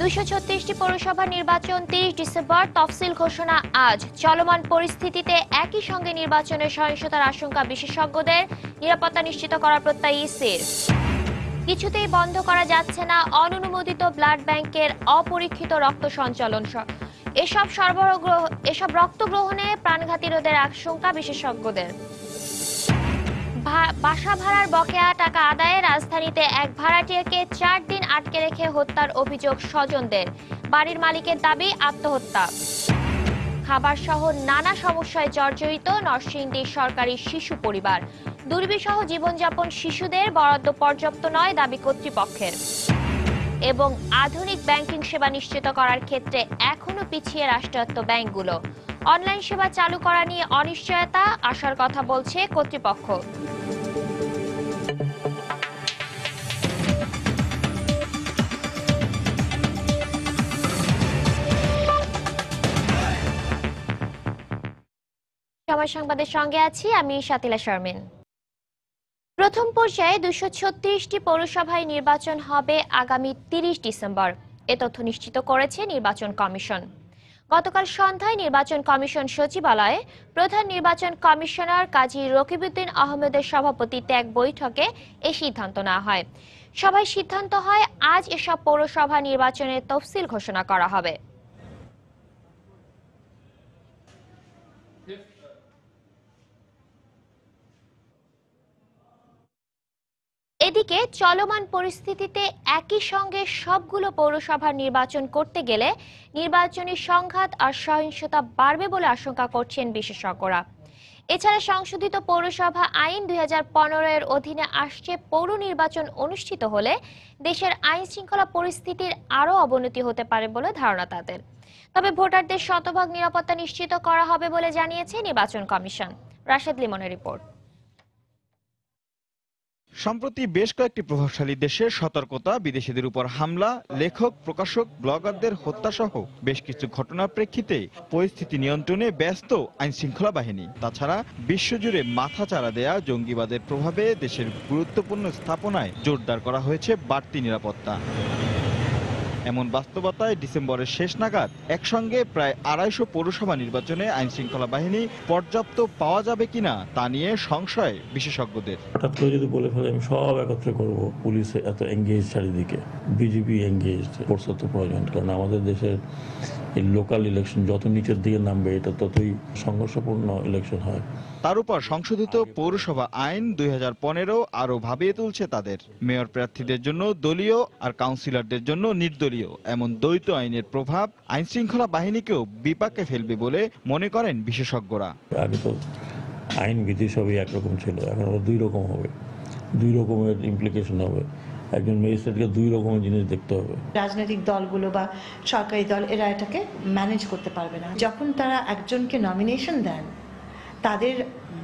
236টি পৌরসভা নির্বাচন 30 ডিসেম্বর, তফসিল ঘোষণা আজ। চলমান পরিস্থিতিতে একই সঙ্গে নির্বাচনের সহিংসতার আশঙ্কা বিশেষজ্ঞদের, নিরাপত্তা নিশ্চিত করার প্রত্যয় ইসির। কিছুতেই বন্ধ করা যাচ্ছে না অননুমোদিত ব্লাড ব্যাংকের অপরীক্ষিত রক্ত সঞ্চালন। এসব রক্ত গ্রহণে প্রাণঘাতী রোগের আশঙ্কা বিশেষজ্ঞদের। বাসা ভাড়ার বকেয়া টাকা আদায়ে রাজধানীতে এক ভাড়াটিয়াকে 4 দিন আটকে রেখে হত্যার অভিযোগ স্বজনদের। বাড়ির মালিকের দাবি আত্মহত্যা। খাবার সহ নানা সমস্যায় জর্জরিত নরসিংদীর সরকারি শিশু পরিবার। দুর্বিষহ জীবনযাপন শিশুদের, বরাদ্দ পর্যাপ্ত নয় দাবি কর্তৃপক্ষের। এবং আধুনিক ব্যাংকিং সেবা নিশ্চিত করার ক্ষেত্রে এখনো পিছিয়ে রাষ্ট্রায়ত্ত ব্যাংকগুলো। অনলাইন সেবা চালু করা নিয়ে অনিশ্চয়তা, আসার কথা বলছে কর্তৃপক্ষ। সময় সংবাদের সঙ্গে আছি আমি শাতিলা শারমিন। প্রথম পর্যায়ে 236টি পৌরসভায় নির্বাচন হবে আগামী 30 ডিসেম্বর। এ তথ্য নিশ্চিত করেছে নির্বাচন কমিশন। গতকাল সন্ধ্যায় নির্বাচন কমিশন সচিবালয়ে প্রধান নির্বাচন কমিশনার কাজী রকিবউদ্দিন আহমেদের সভাপতিত্বে এক বৈঠকে এই সিদ্ধান্ত নেওয়া হয়। সভায় সিদ্ধান্ত হয় আজ এসব পৌরসভা নির্বাচনের তফসিল ঘোষণা করা হবে। এদিকে চলমান পরিস্থিতিতে একই সঙ্গে সবগুলো পৌরসভার নির্বাচন করতে গেলে নির্বাচনী সংঘাত আর সহিংসতা বাড়বে বলে আশঙ্কা করছেন বিশেষজ্ঞরা। এছাড়া সংশোধিত পৌরসভা আইন 2015 এর অধীনে আসছে পৌর নির্বাচন অনুষ্ঠিত হলে দেশের আইন শৃঙ্খলা পরিস্থিতির আরও অবনতি হতে পারে বলে ধারণা তাদের। তবে ভোটারদের শতভাগ নিরাপত্তা নিশ্চিত করা হবে বলে জানিয়েছে নির্বাচন কমিশন। রাশেদ লিমনের রিপোর্ট। সম্প্রতি বেশ কয়েকটি প্রভাবশালী দেশের সতর্কতা, বিদেশিদের উপর হামলা, লেখক, প্রকাশক, ব্লগারদের হত্যাসহ বেশ কিছু ঘটনার প্রেক্ষিতে পরিস্থিতি নিয়ন্ত্রণে ব্যস্ত আইনশৃঙ্খলা বাহিনী। তাছাড়া বিশ্বজুড়ে মাথাচাড়া দেয়া জঙ্গিবাদের প্রভাবে দেশের গুরুত্বপূর্ণ স্থাপনায় জোরদার করা হয়েছে বাড়তি নিরাপত্তা। এমন বাস্তবতায় ডিসেম্বরের শেষ নাগাদ একসঙ্গে প্রায় 250 পৌরসভা নির্বাচনে আইনশৃঙ্খলা বাহিনী পর্যাপ্ত পাওয়া যাবে কিনা তা নিয়ে সংশয় বিশেষজ্ঞদের। হঠাৎ করে যদি বলে ফেলে আমি সব একত্রে করব, পুলিশ এত এঙ্গেজ, চারিদিকে বিজেপি এঙ্গেজ, ফোর্স তো প্রয়োজন। কারণ আমাদের দেশের এই লোকাল ইলেকশন যত নিচের দিকে নামবে এটা ততই সংঘর্ষপূর্ণ ইলেকশন হয়। তার উপর সংশোধিত পৌরসভা আইন 2015 আরো ভাবিয়ে তুলছে তাদের। মেয়র প্রার্থীদের জন্য দলীয় আর কাউন্সিলরদের জন্য নির্দলীয় এমন দ্বৈত আইনের প্রভাব আইনশৃঙ্খলা বাহিনীকেও বিপাকে ফেলবে বলে মনে করেন বিশেষজ্ঞরা। আগে তো আইন বিধি সবই একরকম ছিল, এখন আবার দুই রকম হবে, দুই রকমের ইমপ্লিকেশন হবে। একজন ম্যাজিস্ট্রেটকে দুই রকমের জিনিস দেখতে হবে। রাজনৈতিক দলগুলো বা সরকারি দল এরা এটাকে ম্যানেজ করতে পারবে না। যখন তারা একজনকে নমিনেশন দেন, তাদের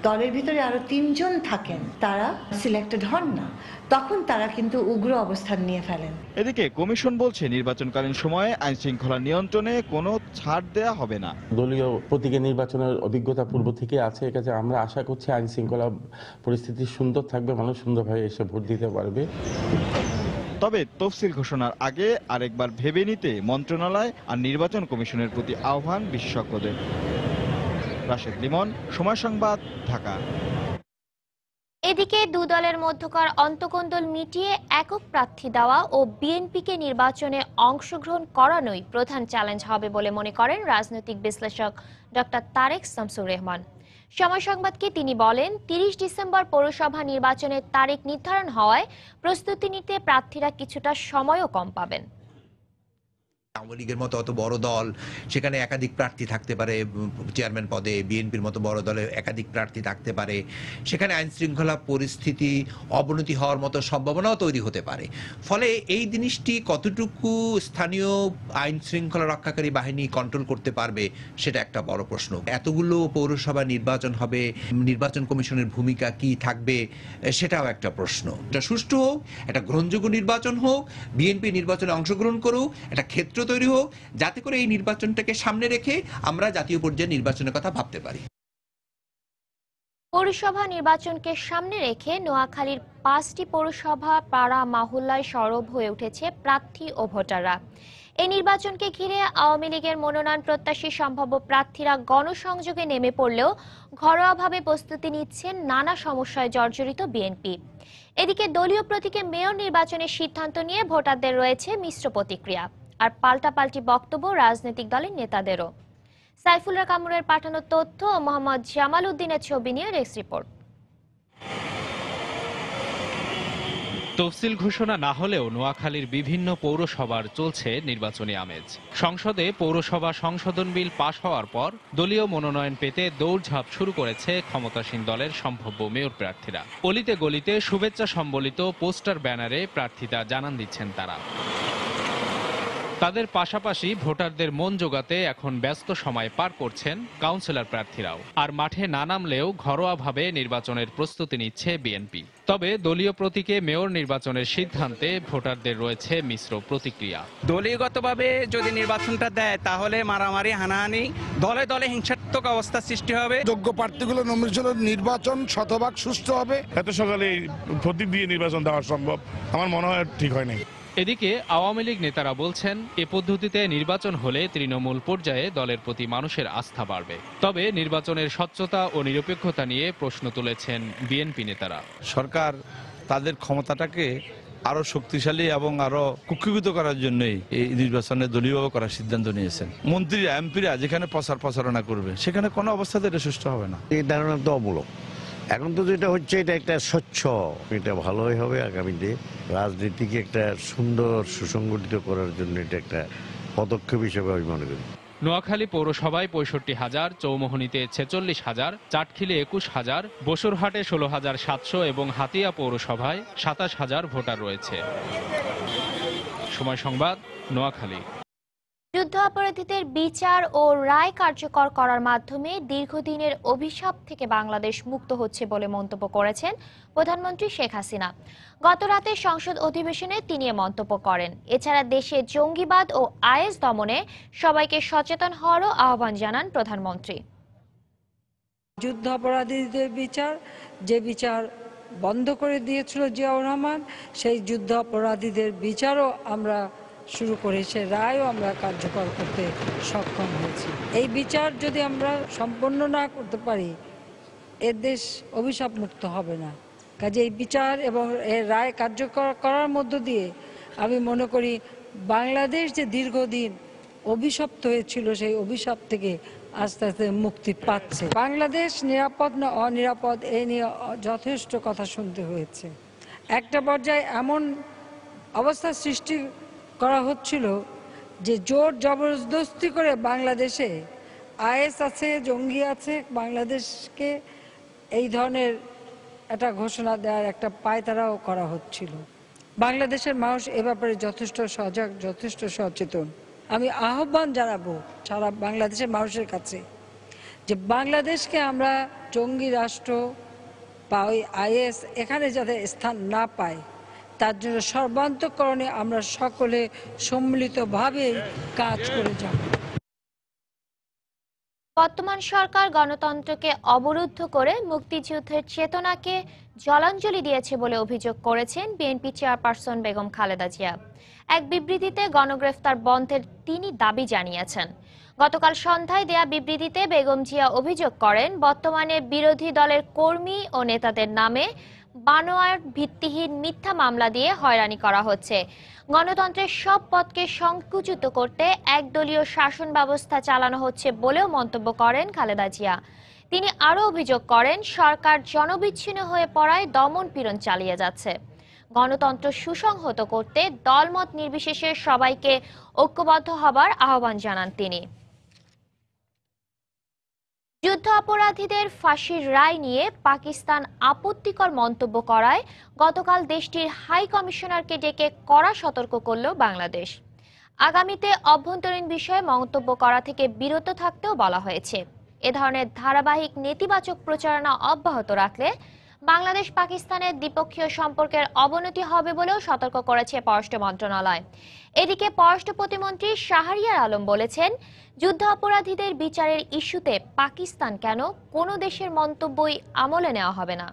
দলের ভিতরে আরো 3 জন থাকেন, তারা সিলেক্টেড হন না, তখন তারা কিন্তু উগ্র অবস্থান নিয়ে ফেলেন। এদিকে কমিশন বলছে নির্বাচনকালীন সময়ে আইন শৃঙ্খলা নিয়ন্ত্রণে কোনো ছাড় দেয়া হবে না। দলীয় প্রতীকে নির্বাচনের অভিজ্ঞতা পূর্ব থেকে আছে, একাছে আমরা আশা করছি আইন শৃঙ্খলা পরিস্থিতি সুন্দর থাকবে, মানুষ সুন্দরভাবে এসে ভোট দিতে পারবে। তবে তফসিল ঘোষণার আগে আরেকবার ভেবে নিতে মন্ত্রণালয় আর নির্বাচন কমিশনের প্রতি আহ্বান বিশেষজ্ঞদের। রাশেদ লিমন, সময় সংবাদ, ঢাকা। এদিকে দু দলের মধ্যকার অন্তকোন্দল মিটিয়ে একক প্রার্থী দেওয়া ও বিএনপিকে নির্বাচনে অংশগ্রহণ করানোই প্রধান চ্যালেঞ্জ হবে বলে মনে করেন রাজনৈতিক বিশ্লেষক ডক্টর তারেক শামসুর রহমান। সময় সংবাদকে তিনি বলেন, 30 ডিসেম্বর পৌরসভা নির্বাচনের তারিখ নির্ধারণ হওয়ায় প্রস্তুতি নিতে প্রার্থীরা কিছুটা সময়ও কম পাবেন। আওয়ামী লীগের মতো অত বড় দল, সেখানে একাধিক প্রার্থী থাকতে পারে চেয়ারম্যান পদে, বিএনপির মতো বড় দলে একাধিক প্রার্থী থাকতে পারে, সেখানে আইন শৃঙ্খলা পরিস্থিতি অবনতি হওয়ার মতো সম্ভাবনাও তৈরি হতে পারে। ফলে এই জিনিসটি কতটুকু স্থানীয় আইন শৃঙ্খলা রক্ষাকারী বাহিনী কন্ট্রোল করতে পারবে সেটা একটা বড় প্রশ্ন। এতগুলো পৌরসভা নির্বাচন হবে, নির্বাচন কমিশনের ভূমিকা কি থাকবে সেটাও একটা প্রশ্ন। এটা সুষ্ঠু হোক, একটা গ্রহণযোগ্য নির্বাচন হোক, বিএনপি নির্বাচনে অংশগ্রহণ করুক, একটা ক্ষেত্র তৈরি হোক, যাতে করে এই নির্বাচনটাকে সামনে রেখে আমরা জাতীয় পর্যায়ে নির্বাচনের কথা ভাবতে পারি। পৌরসভা নির্বাচনকে সামনে রেখে নোয়াখালীর 5টি পৌরসভা পাড়া মহল্লায় সরব হয়ে উঠেছে প্রার্থী ও ভোটাররা। এই নির্বাচনকে ঘিরে আওয়ামী লীগের মনোনয়ন প্রত্যাশী সম্ভাব্য প্রার্থীরা গণসংযোগে নেমে পড়লেও ঘরোয়াভাবে প্রস্তুতি নিচ্ছেন নানা সমস্যায় জর্জরিত বিএনপি। এদিকে দলীয় প্রতীকে মেয়র নির্বাচনের সিদ্ধান্ত নিয়ে ভোটারদের রয়েছে মিশ্র প্রতিক্রিয়া আর পাল্টাপাল্টি বক্তব্য রাজনৈতিক দলের নেতাদেরও। সাইফুল্লাহ কামরুলের পাঠানো তথ্য ও মোহাম্মদ জামাল উদ্দিনের ছবি নিয়ে ডেস্ক রিপোর্ট। তফসিল ঘোষণা না হলেও নোয়াখালীর বিভিন্ন পৌরসভার চলছে নির্বাচনী আমেজ। সংসদে পৌরসভা সংশোধন বিল পাশ হওয়ার পর দলীয় মনোনয়ন পেতে দৌড়ঝাঁপ শুরু করেছে ক্ষমতাসীন দলের সম্ভাব্য মেয়র প্রার্থীরা। অলিতে গলিতে শুভেচ্ছা সম্বলিত পোস্টার ব্যানারে প্রার্থিতা জানান দিচ্ছেন তারা। তাদের পাশাপাশি ভোটারদের মন জোগাতে এখন ব্যস্ত সময় পার করছেন কাউন্সিলর প্রার্থীরাও। আর মাঠে না নামলেও ঘরোয়াভাবে নির্বাচনের প্রস্তুতি নিচ্ছে বিএনপি। তবে দলীয় প্রতীকে মেয়র নির্বাচনের সিদ্ধান্তে ভোটারদের রয়েছে মিশ্র প্রতিক্রিয়া। দলীয়গতভাবে যদি নির্বাচনটা দেয় তাহলে মারামারি, হানাহানি, দলে দলে হিংসাত্মক অবস্থা সৃষ্টি হবে। যোগ্য প্রার্থীগুলো নমিনেশনের নির্বাচন শতভাগ সুষ্ঠু হবে। এত সকালে প্রতীক দিয়ে নির্বাচন দেওয়া সম্ভব আমার মনে হয় ঠিক হয়নি। এদিকে আওয়ামী লীগ নেতারা বলছেন এ পদ্ধতিতে নির্বাচন হলে তৃণমূল পর্যায়ে দলের প্রতি মানুষের আস্থা বাড়বে। তবে নির্বাচনের স্বচ্ছতা ও নিরপেক্ষতা নিয়ে প্রশ্ন তুলেছেন বিএনপি নেতারা। সরকার তাদের ক্ষমতাটাকে আরো শক্তিশালী এবং আরো কুক্ষিগত করার জন্যই এই নির্বাচনে দলীয়ভাবে করার সিদ্ধান্ত নিয়েছেন। মন্ত্রীরা এমপিরা যেখানে প্রচারণা করবে সেখানে কোনো অবস্থাতে এটা সুষ্ঠু হবে না। এই ধারণা তো অমূলক। এখন তো যেটা হচ্ছে এটা একটা স্বচ্ছ, এটা ভালোই হবে আগামীতে। রাজনীতিকে একটা সুন্দর সুসংগঠিত করার জন্য এটা একটা পদক্ষেপ হিসেবে আমি মনে করি। নোয়াখালী পৌরসভায় 65,000, চৌমোহনীতে 46,000, চাটখিলে 21,000, বসুরহাটে 16,700 এবং হাতিয়া পৌরসভায় 27,000 ভোটার রয়েছে। সময় সংবাদ, নোয়াখালী। যুদ্ধাপরাধীদের বিচার ও রায় কার্যকর করার মাধ্যমে দীর্ঘদিনের অভিশাপ থেকে বাংলাদেশ মুক্ত হচ্ছে বলে মন্তব্য করেছেন প্রধানমন্ত্রী শেখ হাসিনা। গতরাতে সংসদ অধিবেশনে তিনি এ মন্তব্য করেন। এছাড়া দেশে জঙ্গিবাদ ও আইএস দমনে সবাইকে সচেতন হওয়ারও আহ্বান জানান প্রধানমন্ত্রী। যুদ্ধাপরাধীদের বিচার, যে বিচার বন্ধ করে দিয়েছিল জিয়াউর রহমান, সেই যুদ্ধাপরাধীদের বিচারও আমরা শুরু করেছে, রায়ও আমরা কার্যকর করতে সক্ষম হয়েছি। এই বিচার যদি আমরা সম্পন্ন না করতে পারি, এ দেশ অভিশাপ মুক্ত হবে না। কাজে এই বিচার এবং এর রায় কার্যকর করার মধ্য দিয়ে আমি মনে করি বাংলাদেশ যে দীর্ঘদিন অভিশপ্ত হয়েছিল সেই অভিশাপ থেকে আস্তে আস্তে মুক্তি পাচ্ছে। বাংলাদেশ নিরাপদ না অনিরাপদ এই নিয়ে যথেষ্ট কথা শুনতে হয়েছে। একটা পর্যায়ে এমন অবস্থা সৃষ্টি করা হচ্ছিল যে জোর জবরদস্তি করে বাংলাদেশে আইএস আছে, জঙ্গি আছে, বাংলাদেশকে এই ধরনের একটা ঘোষণা দেওয়ার একটা পায়তারাও করা হচ্ছিল। বাংলাদেশের মানুষ এ ব্যাপারে যথেষ্ট সজাগ, যথেষ্ট সচেতন। আমি আহ্বান জানাবো সারা বাংলাদেশের মানুষের কাছে যে বাংলাদেশকে আমরা জঙ্গি রাষ্ট্র বা ওই আইএস এখানে যাতে স্থান না পায় তার জন্য সর্বান্তকরণে আমরা সকলে সম্মিলিতভাবে কাজ করে যাব। বর্তমান সরকার গণতন্ত্রকে অবরুদ্ধ করে মুক্তিযুদ্ধের চেতনাকে জলাঞ্জলি দিয়েছে বলে অভিযোগ করেছেন বিএনপি চেয়ারপারসন বেগম খালেদা জিয়া। এক বিবৃতিতে গণগ্রেফতার বন্ধের তিনি দাবি জানিয়েছেন। গতকাল সন্ধ্যায় দেয়া বিবৃতিতে বেগম জিয়া অভিযোগ করেন, বর্তমানে বিরোধী দলের কর্মী ও নেতাদের নামে বানোয়ার ভিত্তিহীন মিথ্যা মামলা দিয়ে হয়রানি করা হচ্ছে। গণতন্ত্রের সব পথকে সংকুচিত করতে একদলীয় শাসন ব্যবস্থা চালানো হচ্ছে বলেও মন্তব্য করেন খালেদা জিয়া। তিনি আরও অভিযোগ করেন, সরকার জনবিচ্ছিন্ন হয়ে পড়ায় দমন পীড়ন চালিয়ে যাচ্ছে। গণতন্ত্র সুসংহত করতে দলমত নির্বিশেষে সবাইকে ঐক্যবদ্ধ হবার আহ্বান জানান তিনি। যুদ্ধ অপরাধীদের ফাঁসির রায় নিয়ে পাকিস্তান আপত্তিকর মন্তব্য করায় গতকাল দেশটির হাই কমিশনারকে ডেকে কড়া সতর্ক করল বাংলাদেশ। আগামীতে অভ্যন্তরীণ বিষয়ে মন্তব্য করা থেকে বিরত থাকতেও বলা হয়েছে। এ ধরনের ধারাবাহিক নেতিবাচক প্রচারণা অব্যাহত রাখলে বাংলাদেশ পাকিস্তানের দ্বিপক্ষীয় সম্পর্কের অবনতি হবে বলেও সতর্ক করেছে পররাষ্ট্র মন্ত্রণালয়। এদিকে পররাষ্ট্র প্রতিমন্ত্রী শাহরিয়ার আলম বলেছেন, যুদ্ধ অপরাধীদের বিচারের ইস্যুতে পাকিস্তান কেন কোনো দেশের মন্তব্যই আমলে নেওয়া হবে না।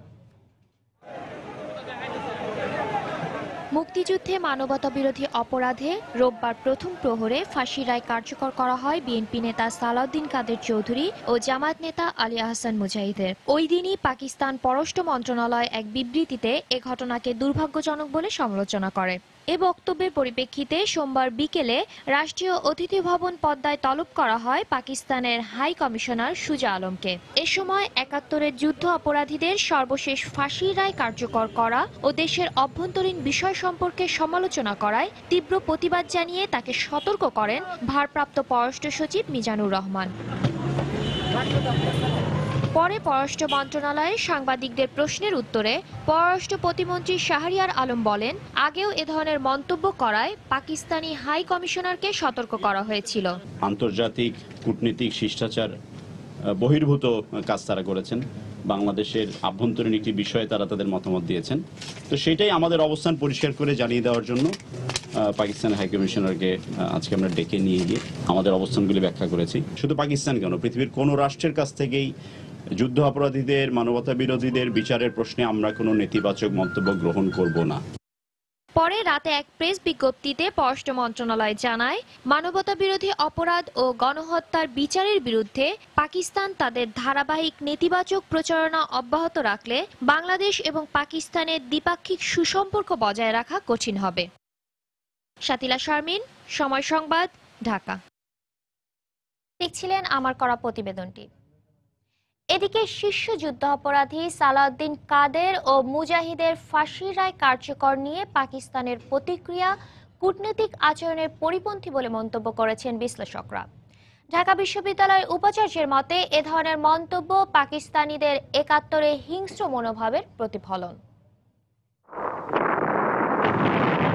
মুক্তিযুদ্ধে মানবতাবিরোধী অপরাধে রোববার প্রথম প্রহরে ফাঁসির রায় কার্যকর করা হয় বিএনপি নেতা সালাউদ্দিন কাদের চৌধুরী ও জামায়াত নেতা আলী আহসান মুজাহিদের। ওই দিনই পাকিস্তান পররাষ্ট্র মন্ত্রণালয় এক বিবৃতিতে এ ঘটনাকে দুর্ভাগ্যজনক বলে সমালোচনা করে। এ বক্তব্যের পরিপ্রেক্ষিতে সোমবার বিকেলে রাষ্ট্রীয় অতিথি ভবন পদ্মায় তলব করা হয় পাকিস্তানের হাই কমিশনার সুজা আলমকে। এ সময় ৭১-এর যুদ্ধ অপরাধীদের সর্বশেষ ফাঁসির রায় কার্যকর করা ও দেশের অভ্যন্তরীণ বিষয় সম্পর্কে সমালোচনা করায় তীব্র প্রতিবাদ জানিয়ে তাকে সতর্ক করেন ভারপ্রাপ্ত পররাষ্ট্র সচিব মিজানুর রহমান। পরে পররাষ্ট্র মন্ত্রণালয়ে সাংবাদিকদের প্রশ্নের উত্তরে পররাষ্ট্র প্রতিমন্ত্রী শাহরিয়ার আলম বলেন, আগেও এ ধরনের মন্তব্য করায় পাকিস্তানি হাই কমিশনারকে সতর্ক করা হয়েছিল। আন্তর্জাতিক কূটনীতিক শিষ্টাচার বহির্ভূত কাজ তারা করেছেন, বাংলাদেশের আভ্যন্তরীণ একটি বিষয়ে তারা তাদের মতামত দিয়েছেন। তো সেটাই আমাদের অবস্থান পরিষ্কার করে জানিয়ে দেওয়ার জন্য পাকিস্তানের হাই কমিশনারকে আজকে আমরা ডেকে নিয়ে গিয়ে আমাদের অবস্থানগুলি ব্যাখ্যা করেছি। শুধু পাকিস্তান কেন, পৃথিবীর কোনো রাষ্ট্রের কাছ থেকেই যুদ্ধ অপরাধীদের, মানবতা বিরোধীদের বিচারের প্রশ্নে আমরা কোনো নেতিবাচক মন্তব্য গ্রহণ করব না। পরে রাতে এক প্রেস বিজ্ঞপ্তিতে পররাষ্ট্র মন্ত্রণালয় জানায়, মানবতা বিরোধী অপরাধ ও গণহত্যার বিচারের বিরুদ্ধে পাকিস্তান তাদের ধারাবাহিক নেতিবাচক প্রচারণা অব্যাহত রাখলে বাংলাদেশ এবং পাকিস্তানের দ্বিপাক্ষিক সুসম্পর্ক বজায় রাখা কঠিন হবে। শাতিলা শারমিন, সময় সংবাদ, ঢাকা। দেখছিলেন আমার করা প্রতিবেদনটি। এদিকে শীর্ষ যুদ্ধাপরাধী সালাউদ্দিন কাদের ও মুজাহিদের ফাঁসির রায় কার্যকর নিয়ে পাকিস্তানের প্রতিক্রিয়া কূটনৈতিক আচরণের পরিপন্থী বলে মন্তব্য করেছেন বিশ্লেষকরা। ঢাকা বিশ্ববিদ্যালয়ের উপাচার্যের মতে এ ধরনের মন্তব্য পাকিস্তানিদের ৭১-এ হিংস্র মনোভাবের প্রতিফলন।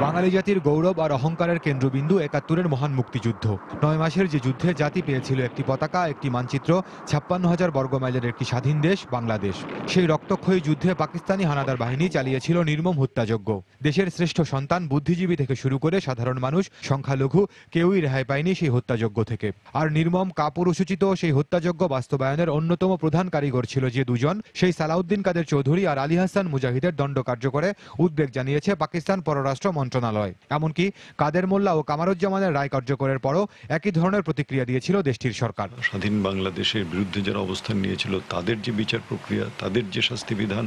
বাঙালি জাতির গৌরব আর অহংকারের কেন্দ্রবিন্দু ৭১-এর মহান মুক্তিযুদ্ধ। ৯ মাসের যে যুদ্ধে জাতি পেয়েছিল একটি পতাকা, একটি মানচিত্র, ৫৬,০০০ বর্গমাইলের একটি স্বাধীন দেশ বাংলাদেশ। সেই রক্তক্ষয়ী যুদ্ধে পাকিস্তানি হানাদার বাহিনী চালিয়েছিল নির্মম হত্যাযজ্ঞ। দেশের শ্রেষ্ঠ সন্তান, বুদ্ধিজীবী থেকে শুরু করে সাধারণ মানুষ, সংখ্যালঘু কেউই রেহাই পায়নি সেই হত্যাযজ্ঞ থেকে। আর নির্মম কাপুরুষোচিত সেই হত্যাযজ্ঞ বাস্তবায়নের অন্যতম প্রধান কারিগর ছিল যে দুজন, সেই সালাউদ্দিন কাদের চৌধুরী আর আলী আহসান মুজাহিদের দণ্ড কার্যকরে উদ্বেগ জানিয়েছে পাকিস্তান পররাষ্ট্র মন্ত্রণালয়। এমনকি কাদের মোল্লা ও কামারুজ্জামানের রায় কার্যকরের পরও একই ধরনের প্রতিক্রিয়া দিয়েছিল দেশটির সরকার। স্বাধীন বাংলাদেশের বিরুদ্ধে যারা অবস্থান নিয়েছিল তাদের যে বিচার প্রক্রিয়া, তাদের যে শাস্তি বিধান,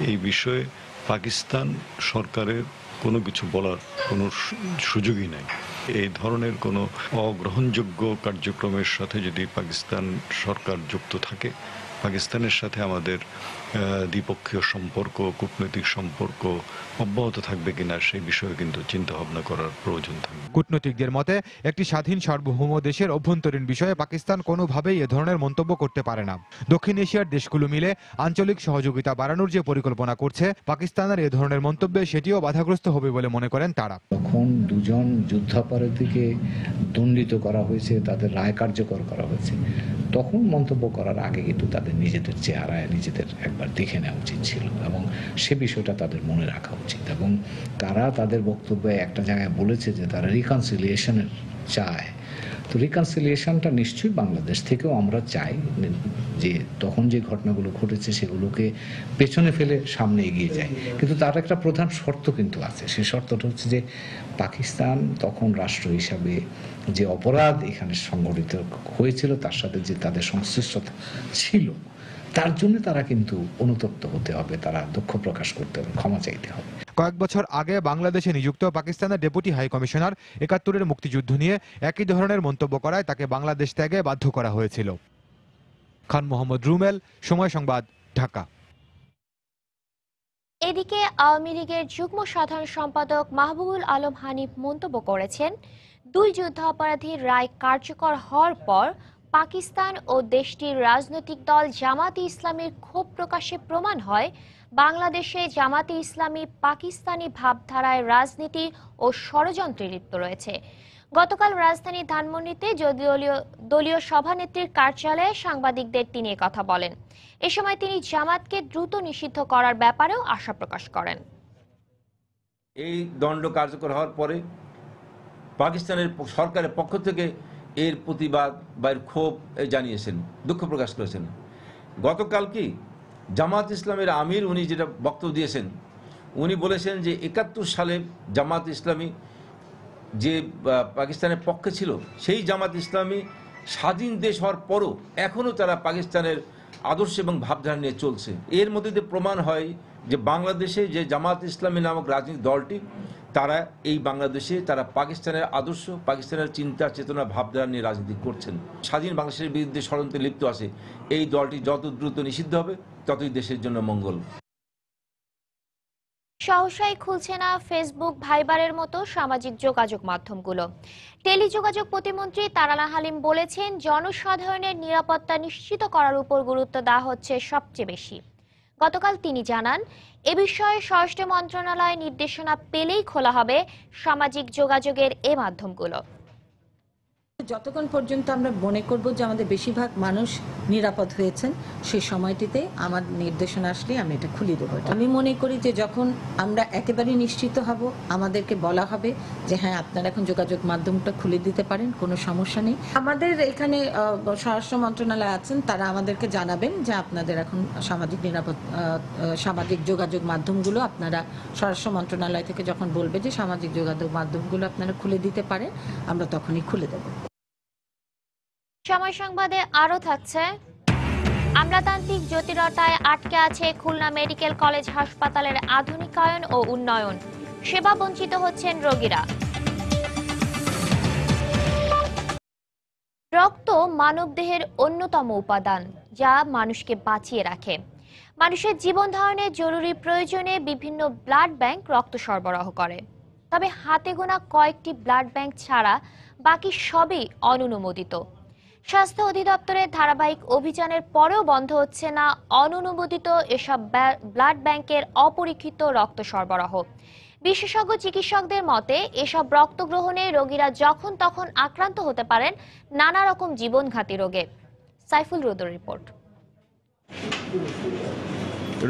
এই বিষয়ে পাকিস্তান সরকারের কোনো কিছু বলার কোনো সুযোগই নাই। এই ধরনের কোনো অগ্রহণযোগ্য কার্যক্রমের সাথে যদি পাকিস্তান সরকার যুক্ত থাকে, পাকিস্তানের সাথে আমাদের দ্বিপক্ষীয় সম্পর্ক, কূটনৈতিক সম্পর্ক অব্যাহত থাকবে কিনা সেই বিষয়ে কিন্তু চিন্তা ভাবনা করার প্রয়োজন থাকবে। কূটনীতিকদের মতে একটি স্বাধীন সার্বভৌম দেশের অভ্যন্তরীণ বিষয়ে পাকিস্তান কোনোভাবেই এ ধরনের মন্তব্য করতে পারে না। দক্ষিণ এশিয়ার দেশগুলো মিলে আঞ্চলিক সহযোগিতা বাড়ানোর যে পরিকল্পনা করছে, পাকিস্তানের এ ধরনের মন্তব্যে সেটিও বাধাগ্রস্ত হবে বলে মনে করেন তারা। তখন দুজন যুদ্ধাপরাধীকে দণ্ডিত করা হয়েছে, তাদের রায় কার্যকর করা হয়েছে, তখন মন্তব্য করার আগে কিন্তু তাদের নিজেদের চেহারায় নিজেদের একবার দেখে নেওয়া উচিত ছিল এবং সে বিষয়টা তাদের মনে রাখা উচিত। এবং তারা তাদের বক্তব্যে একটা জায়গায় বলেছে যে তারা রিকনসিলিয়েশনের চায়। তো রিকনসিলিয়েশনটা নিশ্চয়ই বাংলাদেশ থেকেও আমরা চাই, যে তখন যে ঘটনাগুলো ঘটেছে সেগুলোকে পেছনে ফেলে সামনে এগিয়ে যায়। কিন্তু তার একটা প্রধান শর্ত কিন্তু আছে, সেই শর্তটা হচ্ছে যে পাকিস্তান তখন রাষ্ট্র হিসাবে যে অপরাধ এখানে সংঘটিত হয়েছিল তার সাথে যে তাদের সংশ্লিষ্টতা ছিল, তার জন্য তারা কিন্তু অনুতপ্ত হতে হবে, তারা দুঃখ প্রকাশ করতে হবে, ক্ষমা চাইতে হবে। কয়েক বছর আগে বাংলাদেশে নিযুক্ত পাকিস্তানের ডেপুটি হাই কমিশনার ৭১-এর মুক্তিযুদ্ধ নিয়ে একই ধরনের মন্তব্য করায় তাকে বাংলাদেশ ত্যাগে বাধ্য করা হয়েছিল। খান মোহাম্মদ রুমেল, সময় সংবাদ, ঢাকা। এদিকে আওয়ামী লীগের যুগ্ম সাধারণ সম্পাদক মাহবুবুল আলম হানিফ মন্তব্য করেছেন, ২ যুদ্ধাপরাধীর রায় কার্যকর হওয়ার পর পাকিস্তান ও দেশটির রাজনৈতিক দল জামাতে ইসলামীর ক্ষোভ প্রকাশে প্রমাণ হয় বাংলাদেশে জামাতে ইসলামী পাকিস্তানি ভাবধারায় রাজনীতি ও ষড়যন্ত্রে লিপ্ত রয়েছে। গতকাল রাজধানীর ধানমন্ডিতে দলীয় সভানেত্রীর কার্যালয়ে সাংবাদিকদের তিনি কথা বলেন। এ সময় তিনি জামাতকে দ্রুত নিষিদ্ধ করার ব্যাপারেও আশা প্রকাশ করেন। এই দণ্ড কার্যকর হওয়ার পরে পাকিস্তানের সরকারের পক্ষ থেকে এর প্রতিবাদ বা এর ক্ষোভ জানিয়েছেন, দুঃখ প্রকাশ করেছেন। গতকাল কি জামাত ইসলামের আমির উনি যেটা বক্তব্য দিয়েছেন, উনি বলেছেন যে 71 সালে জামাত ইসলামী যে পাকিস্তানের পক্ষে ছিল, সেই জামাত ইসলামী স্বাধীন দেশ হওয়ার পরও এখনও তারা পাকিস্তানের আদর্শ এবং ভাবধারা নিয়ে চলছে। এর মধ্যে দিয়ে প্রমাণ হয় যে বাংলাদেশে যে জামাত ইসলামী নামক রাজনৈতিক দলটি, তারা এই বাংলাদেশে তারা পাকিস্তানের আদর্শ, পাকিস্তানের চিন্তা চেতনা ভাবধারা নিয়ে রাজনীতি করছেন। স্বাধীন বাংলাদেশের বিরুদ্ধে ষড়যন্ত্রে লিপ্ত আছে। এই দলটি যত দ্রুত নিষিদ্ধ হবে ততই দেশের জন্য মঙ্গল। সহসাই খুলছে না ফেসবুক, ভাইবারের মতো সামাজিক যোগাযোগ মাধ্যমগুলো। টেলিযোগাযোগ প্রতিমন্ত্রী তারানা হালিম বলেছেন, জনসাধারণের নিরাপত্তা নিশ্চিত করার উপর গুরুত্ব দেওয়া হচ্ছে সবচেয়ে বেশি। গতকাল তিনি জানান, এ বিষয়ে স্বরাষ্ট্র মন্ত্রণালয় নির্দেশনা পেলেই খোলা হবে সামাজিক যোগাযোগের এ মাধ্যমগুলো। যতক্ষণ পর্যন্ত আমরা মনে করব যে আমাদের বেশিরভাগ মানুষ নিরাপদ হয়েছেন, সেই সময়টিতে আমার নির্দেশনা আসলে আমি এটা খুলে দেবো। আমি মনে করি যে যখন আমরা একেবারে নিশ্চিত হব, আমাদেরকে বলা হবে যে হ্যাঁ, আপনারা এখন যোগাযোগ মাধ্যমটা খুলে দিতে পারেন, কোনো সমস্যা নেই। আমাদের এখানে স্বরাষ্ট্র মন্ত্রণালয় আছেন, তারা আমাদেরকে জানাবেন যে আপনাদের এখন সামাজিক যোগাযোগ মাধ্যমগুলো আপনারা স্বরাষ্ট্র মন্ত্রণালয় থেকে যখন বলবে যে সামাজিক যোগাযোগ মাধ্যমগুলো আপনারা খুলে দিতে পারেন, আমরা তখনই খুলে দেবো। সময় সংবাদে আরো থাকছে, আমলাতান্ত্রিক জটিলতায় আটকে আছে খুলনা মেডিকেল কলেজ হাসপাতালের আধুনিকায়ন ও উন্নয়ন, সেবা বঞ্চিত হচ্ছেন রোগীরা। রক্ত মানবদেহের অন্যতম উপাদান, যা মানুষকে বাঁচিয়ে রাখে। মানুষের জীবন ধারণের জরুরি প্রয়োজনে বিভিন্ন ব্লাড ব্যাংক রক্ত সরবরাহ করে। তবে হাতে গোনা কয়েকটি ব্লাড ব্যাংক ছাড়া বাকি সবই অনুমোদিত। স্বাস্থ্য অধিদপ্তরের ধারাবাহিক অভিযানের পরেও বন্ধ হচ্ছে না অনুমোদিত এসব ব্লাড ব্যাংকের অপরীক্ষিত রক্ত সরবরাহ। বিশেষজ্ঞ চিকিৎসকদের মতে, এসব রক্ত গ্রহণে রোগীরা যখন তখন আক্রান্ত হতে পারেন নানা রকম জীবনঘাতী রোগে। সাইফুল রোদের রিপোর্ট।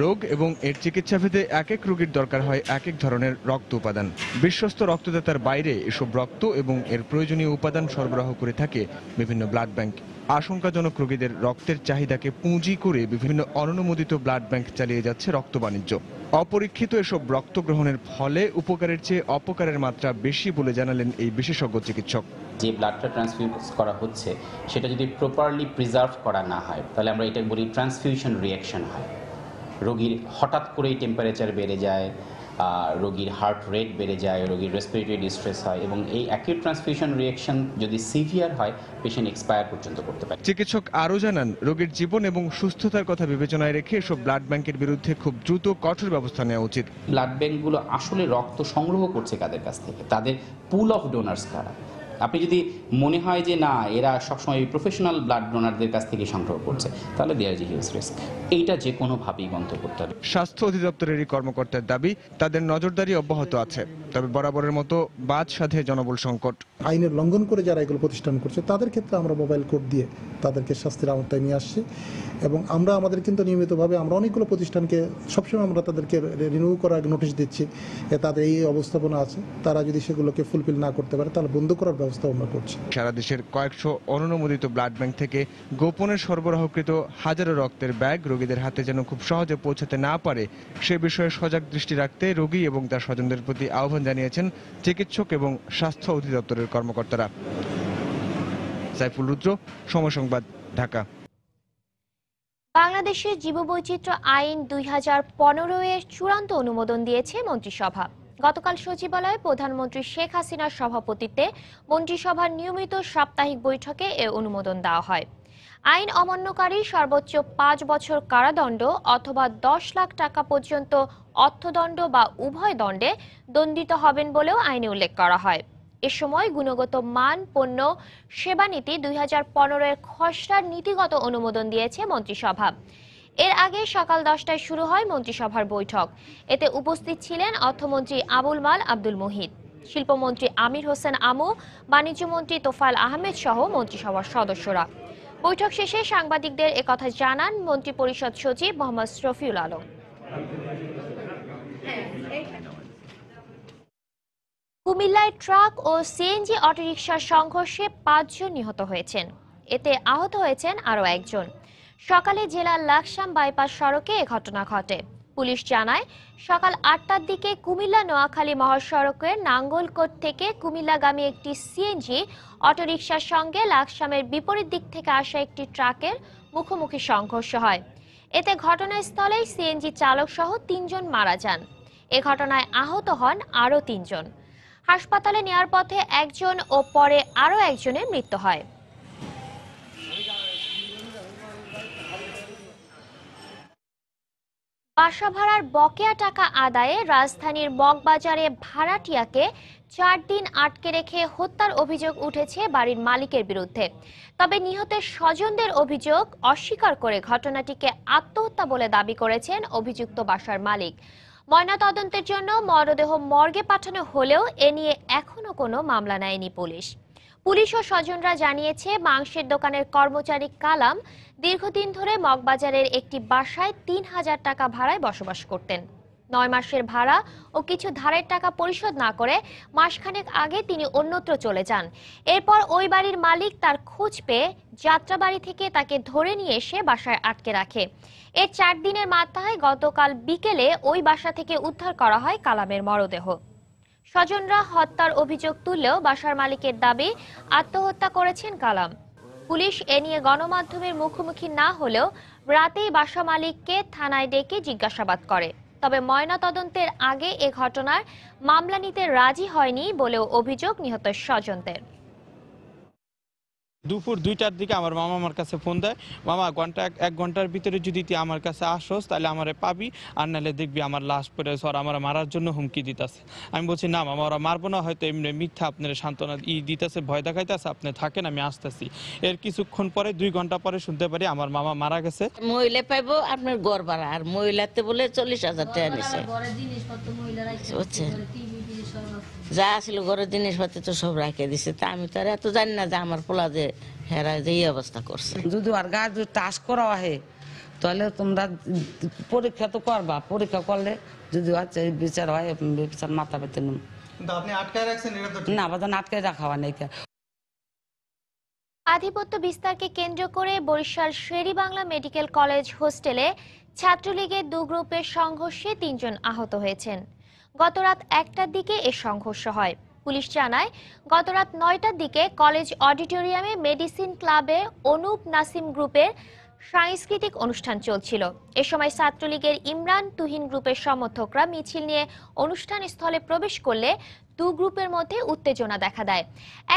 রোগ এবং এর চিকিৎসা ভেদে এক এক রোগীর দরকার হয় এক এক ধরনের রক্ত উপাদান। বিশ্বস্ত রক্তদাতার বাইরে এসব রক্ত এবং এর প্রয়োজনীয় উপাদান সরবরাহ করে থাকে বিভিন্ন ব্লাড ব্যাংক। আশঙ্কাজনক রোগীদের রক্তের চাহিদাকে পুঁজি করে বিভিন্ন অনুমোদিত ব্লাড ব্যাংক চালিয়ে যাচ্ছে রক্ত বাণিজ্য। অপরীক্ষিত এসব রক্ত গ্রহণের ফলে উপকারের চেয়ে অপকারের মাত্রা বেশি বলে জানালেন এই বিশেষজ্ঞ চিকিৎসক। যে ব্লাডটা ট্রান্সফিউজ করা হচ্ছে সেটা যদি প্রপারলি প্রিজার্ভ করা না হয়, তাহলে আমরা এটা বলি ট্রান্সফিউশন রিঅ্যাকশন হয়। রোগীর হঠাৎ করেই টেম্পারেচার বেড়ে যায়, রোগীর হার্ট রেট বেড়ে যায়, রোগীর রেসপিরেটরি ডিস্ট্রেস হয়, এবং এই অ্যাকিউট ট্রান্সফিউশন রিঅ্যাকশন যদি সিভিয়ার হয়, পেশেন্ট এক্সপায়ার পর্যন্ত করতে পারে। চিকিৎসক আরও জানান, রোগীর জীবন এবং সুস্থতার কথা বিবেচনায় রেখে এসব ব্লাড ব্যাংকের বিরুদ্ধে খুব দ্রুত কঠোর ব্যবস্থা নেওয়া উচিত। ব্লাড ব্যাংকগুলো আসলে রক্ত সংগ্রহ করছে কাদের কাছ থেকে? তাদের পুল অফ ডোনার্স কারা? আপনি যদি মনে হয় যে না, এরা সবসময় প্রফেশনাল ব্লাড ডোনারদের কাছ থেকে সংগ্রহ করছে, তাহলে there is a huge risk. এইটা যে কোনোভাবেই বন্ধ করতে হবে। স্বাস্থ্য অধিদপ্তরেরই কর্মকর্তার দাবি, তাদের নজরদারি অব্যাহত আছে, তবে বরাবরের মতো বাদ সাধে জনবল সংকট। আইনের লঙ্ঘন করে যারা এগুলো প্রতিষ্ঠান করছে তাদের ক্ষেত্রে আমরা মোবাইল কোড দিয়ে তাদেরকে শাস্তির আওতায় নিয়ে আসছি, এবং আমরা আমাদের কিন্তু নিয়মিতভাবে আমরা অনেকগুলো প্রতিষ্ঠানকে সবসময় আমরা তাদেরকে রিনিউ করার নোটিশ দিচ্ছি, তাদের এই অবস্থাপনা আছে, তারা যদি সেগুলোকে ফুলফিল না করতে পারে তাহলে বন্ধ করার ব্যবস্থা আমরা করছি। সারা দেশের কয়েকশো অনুমোদিত ব্লাড ব্যাংক থেকে গোপনে সরবরাহকৃত হাজারো রক্তের ব্যাগ রোগীদের হাতে যেন খুব সহজে পৌঁছাতে না পারে, সে বিষয়ে সজাগ দৃষ্টি রাখতে রোগী এবং তার স্বজনদের প্রতি আহ্বান জানিয়েছেন চিকিৎসক এবং স্বাস্থ্য অধিদপ্তরের কর্মকর্তারা। সাইফুল রুদ্র, সময় সংবাদ, ঢাকা। বাংলাদেশের জীববৈচিত্র্য আইন 2015 এর চূড়ান্ত অনুমোদন দিয়েছে মন্ত্রিসভা। গতকাল সচিবালয়ে প্রধানমন্ত্রী শেখ হাসিনার সভাপতিত্বে মন্ত্রিসভার নিয়মিত সাপ্তাহিক বৈঠকে এ অনুমোদন দেওয়া হয়। আইন অমান্যকারী সর্বোচ্চ 5 বছর কারাদণ্ড অথবা 10 লাখ টাকা পর্যন্ত অর্থদণ্ড বা উভয় দণ্ডে দণ্ডিত হবেন বলেও আইনে উল্লেখ করা হয়। এ সময় গুণগত মান পণ্য সেবা নীতি 2015 এর খসড়ার নীতিগত অনুমোদন দিয়েছে মন্ত্রিসভা। এর আগে সকাল 10টায় শুরু হয় মন্ত্রিসভার বৈঠক। এতে উপস্থিত ছিলেন অর্থমন্ত্রী আবুল মাল আব্দুল মুহিত, শিল্পমন্ত্রী আমির হোসেন আমু, বাণিজ্যমন্ত্রী তোফায়েল আহমেদ সহ মন্ত্রিসভার সদস্যরা। বৈঠক শেষে সাংবাদিকদের একথা জানান মন্ত্রিপরিষদ সচিব মোহাম্মদ শফিউল আলম। কুমিল্লায় ট্রাক ও সিএনজি অটোরিকশার সংঘর্ষে 5 জন নিহত হয়েছেন। এতে আহত হয়েছেন আরও একজন। সকালে জেলার লাকসাম বাইপাস সড়কে এ ঘটনা ঘটে। পুলিশ জানায় সকাল ৮টার দিকে কুমিল্লা নোয়াখালী মহাসড়কের নাঙ্গলকোট থেকে কুমিল্লাগামী একটি সিএনজি অটোরিকশার সঙ্গে লাকসামের বিপরীত দিক থেকে আসা একটি ট্রাকের মুখোমুখি সংঘর্ষ হয়। এতে ঘটনাস্থলেই সিএনজি চালক সহ ৩ জন মারা যান। এ ঘটনায় আহত হন আরও ৩ জন। হাসপাতালে নেওয়ার পথে একজন ও পরে আরও একজনের মৃত্যু হয়। বাসা ভাড়ার বকেয়া টাকা আদায়ে রাজধানীর মগবাজারে ভাড়াটিয়াকে ৪ দিন আটকে রেখে হত্যার অভিযোগ উঠেছে বাড়ির মালিকের বিরুদ্ধে। তবে নিহতের স্বজনদের অভিযোগ অস্বীকার করে ঘটনাটিকে আত্মহত্যা বলে দাবি করেছেন অভিযুক্ত বাসার মালিক। ময়নাতদন্তের জন্য মরদেহ মর্গে পাঠানো হলেও এ নিয়ে এখনো কোনো মামলা নেয়নি পুলিশ। পুলিশ ও স্বজনরা জানিয়েছে, মাংসের দোকানের কর্মচারী কালাম দীর্ঘদিন ধরে মগবাজারের একটি বাসায় ৩,০০০ টাকা ভাড়ায় বসবাস করতেন। ৯ মাসের ভাড়া ও কিছু ধারের টাকা পরিশোধ না করে মাসখানেক আগে তিনি অন্যত্র চলে যান। এরপর ওই বাড়ির মালিক তার খোঁজ পেয়ে যাত্রাবাড়ি থেকে তাকে ধরে নিয়ে এসে বাসায় আটকে রাখে। এর ৪ দিনের মাথায় গতকাল বিকেলে ওই বাসা থেকে উদ্ধার করা হয় কালামের মরদেহ। স্বজনরা হত্যার অভিযোগ তুললেও বাসার মালিকের দাবি আত্মহত্যা করেছেন কালাম। পুলিশ এ নিয়ে গণমাধ্যমের মুখোমুখি না হলেও রাতেই বাসা মালিককে থানায় ডেকে জিজ্ঞাসাবাদ করে। তবে ময়নাতদন্তের আগে এ ঘটনার মামলা নিতে রাজি হয়নি বলেও অভিযোগ নিহতের স্বজনদের। দুপুর 2টার দিকে আমার মামা আমার কাছে ফোন দেয়, মামা এক ঘন্টার ভিতরে যদি তুই আমার কাছে আসোস তাহলে আমারে পাবি, আর নাহলে দেখবি আমার লাশ পড়ে ওরা আমার মারার জন্য হুমকি দিতেছে। আমি বলছি না মামা, ওরা মারবো না, হয়তো এমনি মিথ্যা আপনার সান্ত্বনা দিতেছে, ভয় দেখাইতেছে, আপনি থাকেন আমি আসতেছি। এর কিছুক্ষণ পরে 2 ঘন্টা পরে শুনতে পারি আমার মামা মারা গেছে। মহিলা পাইবো আপনার গড় ভাড়া, আর মহিলাতে বলে 40,000 টাকা নিছে। যা ছিল ঘরের জিনিসপাতি তো সব রাখে দিছে। তা আমি তো আর এত জানি না যে আমার পোলা যে হেরা যে এই অবস্থা করছে। যদি আর গায়ে যদি টাচ করা হয় তাহলে তোমরা পরীক্ষা তো করবা, পরীক্ষা করলে যদি বিচার হয় বিচার মাথা পেতে নুন। না বাজান আটকায় রাখা হয় নাই। আধিপত্য বিস্তারকে কেন্দ্র করে বরিশাল শের-ই-বাংলা মেডিকেল কলেজ হোস্টেলে ছাত্রলীগের 2 গ্রুপের সংঘর্ষে 3 জন আহত হয়েছেন। গতরাত 1টার দিকে এ সংঘর্ষ হয়। পুলিশ জানায়, গতরাত 9টার দিকে কলেজ অডিটোরিয়ামে মেডিসিন ক্লাবে অনুপ নাসিম গ্রুপের সাংস্কৃতিক অনুষ্ঠান চলছিল। এ সময় ছাত্রলীগের ইমরান তুহিন গ্রুপের সমর্থকরা মিছিল নিয়ে অনুষ্ঠান স্থলে প্রবেশ করলে 2 গ্রুপের মধ্যে উত্তেজনা দেখা দেয়।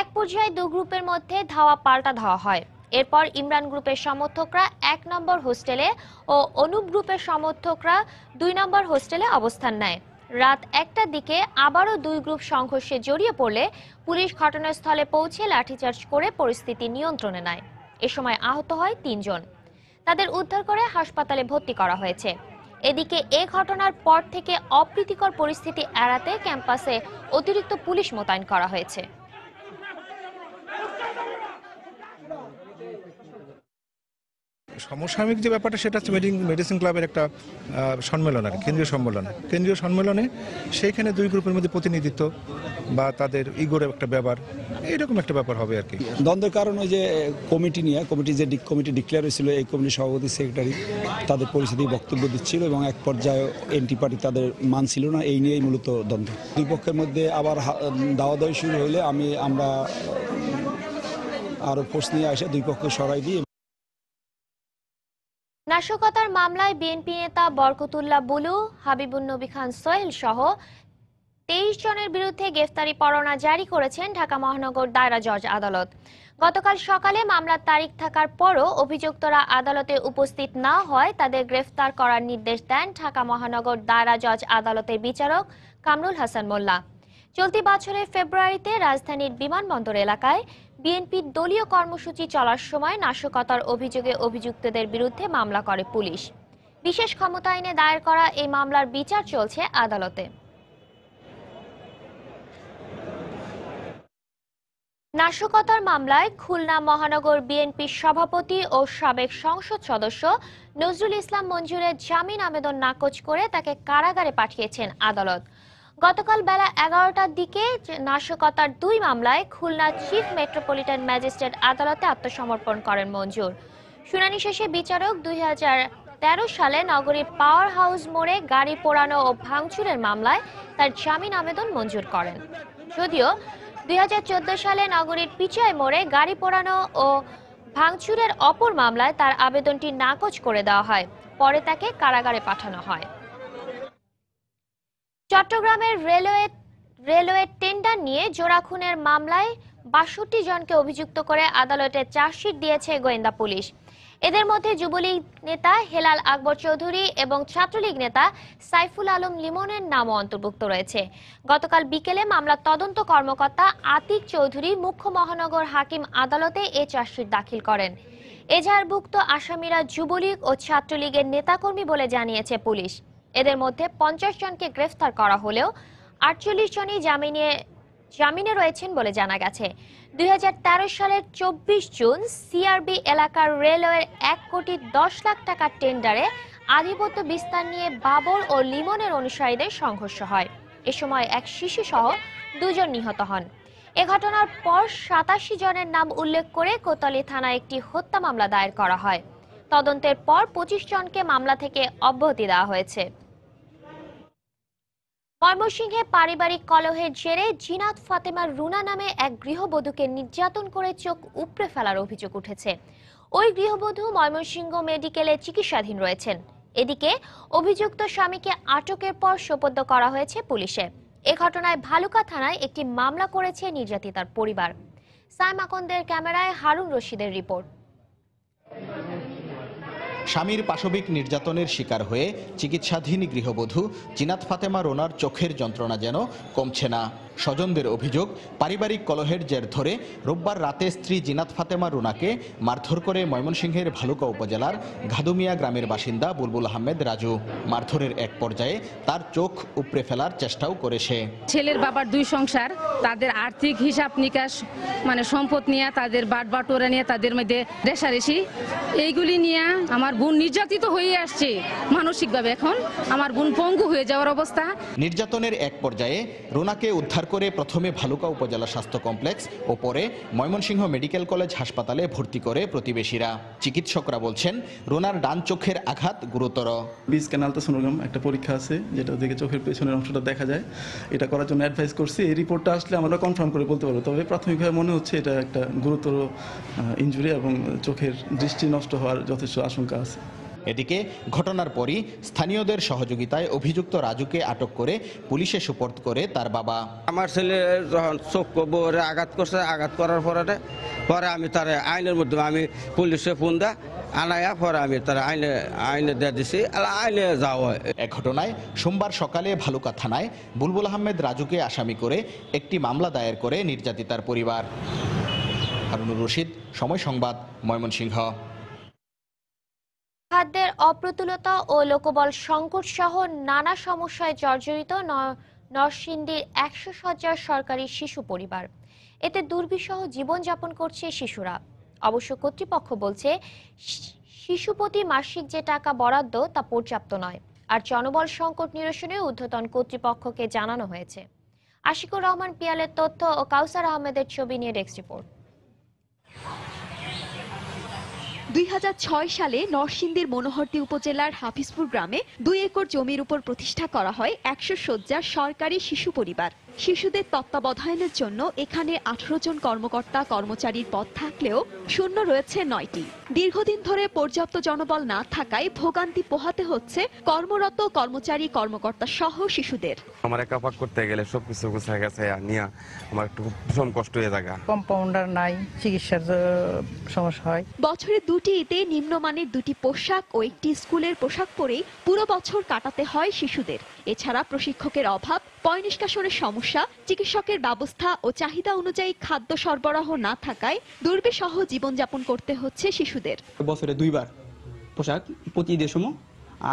এক পর্যায়ে 2 গ্রুপের মধ্যে ধাওয়া পাল্টা ধাওয়া হয়। এরপর ইমরান গ্রুপের সমর্থকরা 1 নম্বর হোস্টেলে ও অনুপ গ্রুপের সমর্থকরা 2 নম্বর হোস্টেলে অবস্থান নেয়। রাত 1টার দিকে আবারও 2 গ্রুপ সংঘর্ষে জড়িয়ে পড়লে পুলিশ ঘটনাস্থলে পৌঁছে লাঠিচার্জ করে পরিস্থিতি নিয়ন্ত্রণে নেয়। এ সময় আহত হয় 3 জন। তাদের উদ্ধার করে হাসপাতালে ভর্তি করা হয়েছে। এদিকে এ ঘটনার পর থেকে অপ্রীতিকর পরিস্থিতি এড়াতে ক্যাম্পাসে অতিরিক্ত পুলিশ মোতায়েন করা হয়েছে। সমসাময়িক যে ব্যাপারটা সেটা হচ্ছে মেডিসিন ক্লাবের একটা সম্মেলন, আর কেন্দ্রীয় সম্মেলনে সেইখানে 2 গ্রুপের মধ্যে প্রতিনিধিত্ব বা তাদের ইগোর একটা ব্যাপার, এইরকম একটা ব্যাপার হবে আর কি। দ্বন্দ্বের কারণ ওই যে কমিটি ডিক্লেয়ার হয়েছিল, এই কমিটির সভাপতি সেক্রেটারি তাদের পরিস্থিতি বক্তব্য দিচ্ছিল এবং এক পর্যায়ে এনটি পার্টি তাদের মানছিল না, এই নিয়েই মূলত দ্বন্দ্ব। 2 পক্ষের মধ্যে আবার দাওয়াদাওয়ি শুরু হলে আমরা আরো ফোর্স নিয়ে এসে 2 পক্ষকে সরাই দিই। নাশকতার মামলায় বিএনপি নেতা বরকতুল্লাহ বুলু, হাবিবুন নবী খান সোহেল সহ 23 জনের বিরুদ্ধে গ্রেফতারি পরোয়ানা জারি করেছেন ঢাকা মহানগর দায়রা জজ আদালত। গতকাল সকালে মামলার তারিখ থাকার পরও অভিযুক্তরা আদালতে উপস্থিত না হয় তাদের গ্রেফতার করার নির্দেশ দেন ঢাকা মহানগর দায়রা জজ আদালতের বিচারক কামরুল হাসান মোল্লা। চলতি বছরের ফেব্রুয়ারিতে রাজধানীর বিমানবন্দর এলাকায় বিএনপির দলীয় কর্মসূচি চলার সময় নাশকতার অভিযোগে অভিযুক্তদের বিরুদ্ধে মামলা করে পুলিশ। বিশেষ ক্ষমতা আইনে দায়ের করা এই মামলার বিচার চলছে আদালতে। নাশকতার মামলায় খুলনা মহানগর বিএনপির সভাপতি ও সাবেক সংসদ সদস্য নজরুল ইসলাম মঞ্জুরের জামিন আবেদন নাকচ করে তাকে কারাগারে পাঠিয়েছেন আদালত। গতকাল বেলা 11টার দিকে নাশকতার 2 মামলায় খুলনা চিফ মেট্রোপলিটন ম্যাজিস্ট্রেট আদালতে আত্মসমর্পণ করেন মঞ্জুর। শুনানি শেষে বিচারক সালে নগরীর পাওয়ার হাউস মোড়ে গাড়ি পোড়ানো ও ভাঙচুরের মামলায় তার জামিন আবেদন মঞ্জুর করেন। যদিও 2014 সালে নগরীর পিচাই মোড়ে গাড়ি পোড়ানো ও ভাঙচুরের অপর মামলায় তার আবেদনটি নাকচ করে দেওয়া হয়। পরে তাকে কারাগারে পাঠানো হয়। চট্টগ্রামের রেলওয়ে টেন্ডার নিয়ে জোড়া খুনের মামলায় ৬২ জনকে অভিযুক্ত করে আদালতে চার্জশিট দিয়েছে গোয়েন্দা পুলিশ। এদের মধ্যে যুবলীগ নেতা হেলাল আকবর চৌধুরী এবং ছাত্রলীগ নেতা সাইফুল আলম লিমনের নামও অন্তর্ভুক্ত রয়েছে। গতকাল বিকেলে মামলার তদন্ত কর্মকর্তা আতিক চৌধুরী মুখ্য মহানগর হাকিম আদালতে এ চার্জশিট দাখিল করেন। এজাহারভুক্ত আসামিরা যুবলীগ ও ছাত্রলীগের নেতাকর্মী বলে জানিয়েছে পুলিশ। এদের মধ্যে 50 জনকে গ্রেফতার করা হলেও 48 জনই জামিনে রয়েছেন বলে জানা গেছে। 2013 সালের 24 জুন সিআরবি এলাকার রেলওয়ের 1 কোটি 10 লাখ টাকার টেন্ডারে আধিপত্য বিস্তার নিয়ে বাবর ও লিমনের অনুসারীদের সংঘর্ষ হয়। এ সময় এক শিশু সহ 2 জন নিহত হন। এ ঘটনার পর 87 জনের নাম উল্লেখ করে কোতোয়ালি থানায় একটি হত্যা মামলা দায়ের করা হয়। তদন্তের পর 25 জনকে মামলা থেকে অব্যাহতি দেওয়া হয়েছে। ময়মনসিংহে পারিবারিক কলহের জেরে জিনাত ফাতেমা রুনা নামে এক গৃহবধূকে নির্যাতন করে চোখ উপড়ে ফেলার অভিযোগ উঠেছে। ওই গৃহবধূ ময়মনসিংহ মেডিকেলে চিকিৎসাধীন রয়েছেন। এদিকে অভিযুক্ত স্বামীকে আটকের পর সোপর্দ করা হয়েছে পুলিশে। এ ঘটনায় ভালুকা থানায় একটি মামলা করেছে নির্যাতিতার পরিবার। সাইম আকন্দের ক্যামেরায় হারুন রশিদের রিপোর্ট। স্বামীর পাশবিক নির্যাতনের শিকার হয়ে চিকিৎসাধীন গৃহবধূ জিনাত ফাতেমা রোনার চোখের যন্ত্রণা যেন কমছে না। স্বজনদের অভিযোগ, পারিবারিক কলহের জের ধরে রোববার রাতে স্ত্রী জিনাত ফাতেমা রুনাকে মারধর করে ময়মনসিংহের ভালুকা উপজেলার ঘাদুমিয়া গ্রামের বাসিন্দা বুলবুল আহমেদ রাজু। মারধরের এক পর্যায়ে তার চোখ উপড়ে ফেলার চেষ্টাও করে সে। ছেলের বাবার 2 সংসার, তাদের আর্থিক হিসাব নিকাশ সম্পদ নিয়ে, তাদের বাটবাটোরা নিয়ে, তাদের মধ্যে রেশারেশি, এইগুলি নিয়ে আমার বোন নির্যাতিত হয়ে আসছে মানসিকভাবে। এখন আমার বোন পঙ্গু হয়ে যাওয়ার অবস্থা। নির্যাতনের এক পর্যায়ে রুনাকে উদ্ধার করে প্রথমে ভালুকা উপজেলা স্বাস্থ্য কমপ্লেক্স ও পরে ময়মনসিংহ মেডিকেল কলেজ হাসপাতালে ভর্তি করে প্রতিবেশীরা। চিকিৎসকরা বলছেন রুনার ডান চোখের আঘাত গুরুতর। বিজ ক্যানাল সোনোগ্রাম একটা পরীক্ষা আছে, যেটা থেকে চোখের পেছনের অংশটা দেখা যায়। এটা করার জন্য অ্যাডভাইস করছি। এই রিপোর্টটা আসলে আমরা কনফার্ম করে বলতে পারবো। তবে প্রাথমিকভাবে মনে হচ্ছে এটা একটা গুরুতর ইনজুরি এবং চোখের দৃষ্টি নষ্ট হওয়ার যথেষ্ট আশঙ্কা আছে। এদিকে ঘটনার পরই স্থানীয়দের সহযোগিতায় অভিযুক্ত রাজুকে আটক করে পুলিশে সুপর্দ করে তার বাবা। আমার ছেলে যখন চোখ বউরে আঘাত করছে, আঘাত করার পরে আমি তার আইনের মধ্যে আমি পুলিশে ফোন দেয় আনায়া, পরে আমি তার আইনে দিয়ে দিছি, আইনে যাওয়া। এক ঘটনায় সোমবার সকালে ভালুকা থানায় বুলবুল আহমেদ রাজুকে আসামি করে একটি মামলা দায়ের করে নির্যাতিতার পরিবার। হারুনুর রশিদ, সময় সংবাদ, ময়মনসিংহ। খাদ্যের অপ্রতুলতা ও লোকবল সংকট সহ নানা সমস্যায় জর্জরিত নরসিংদীর 100 শয্যার সরকারি শিশু পরিবার। এতে দুর্বিষহ জীবনযাপন করছে শিশুরা। অবশ্য কর্তৃপক্ষ বলছে শিশুপ্রতি মাসিক যে টাকা বরাদ্দ তা পর্যাপ্ত নয়। আর জনবল সংকট নিরসনে ঊর্ধ্বতন কর্তৃপক্ষকে জানানো হয়েছে। আশিকুর রহমান পিয়ালের তথ্য ও কাউসার আহমেদের ছবি নিয়ে ডেস্ক রিপোর্ট। 2006 সালে নরসিংদীর মনোহরদী উপজেলার হাফিজপুর গ্রামে 2 একর জমির উপর প্রতিষ্ঠা করা হয় 100 শয্যার সরকারি শিশু পরিবার। শিশুদের তত্ত্বাবধানের জন্য এখানে 18 জন কর্মকর্তা কর্মচারীর পদ থাকলেও শূন্য রয়েছে 9টি। দীর্ঘদিন ধরে পর্যাপ্ত জনবল না থাকায় ভোগান্তি পোহাতে হচ্ছে কর্মরত কর্মচারী কর্মকর্তা সহ শিশুদের। আমার একা পাক করতে গেলে সবকিছু গুছায় গেছে, নিয়ে আমার একটু ভীষণ কষ্ট হয়ে যায়। কম্পাউন্ডার নাই, চিকিৎসার সমস্যা হয়। বছরে 2টি ঈদে নিম্নমানের 2টি পোশাক ও একটি স্কুলের পোশাক পরেই পুরো বছর কাটাতে হয় শিশুদের। এছাড়া প্রশিক্ষকের অভাব, পয় নিষ্কাশনের সমস্যা, চিকিৎসকের ব্যবস্থা ও চাহিদা অনুযায়ী খাদ্য সরবরাহ না থাকায় দুর্বিষহ জীবনযাপন করতে হচ্ছে শিশুদের। বছরে 2 বার পোশাক প্রতি ঈদের সময়,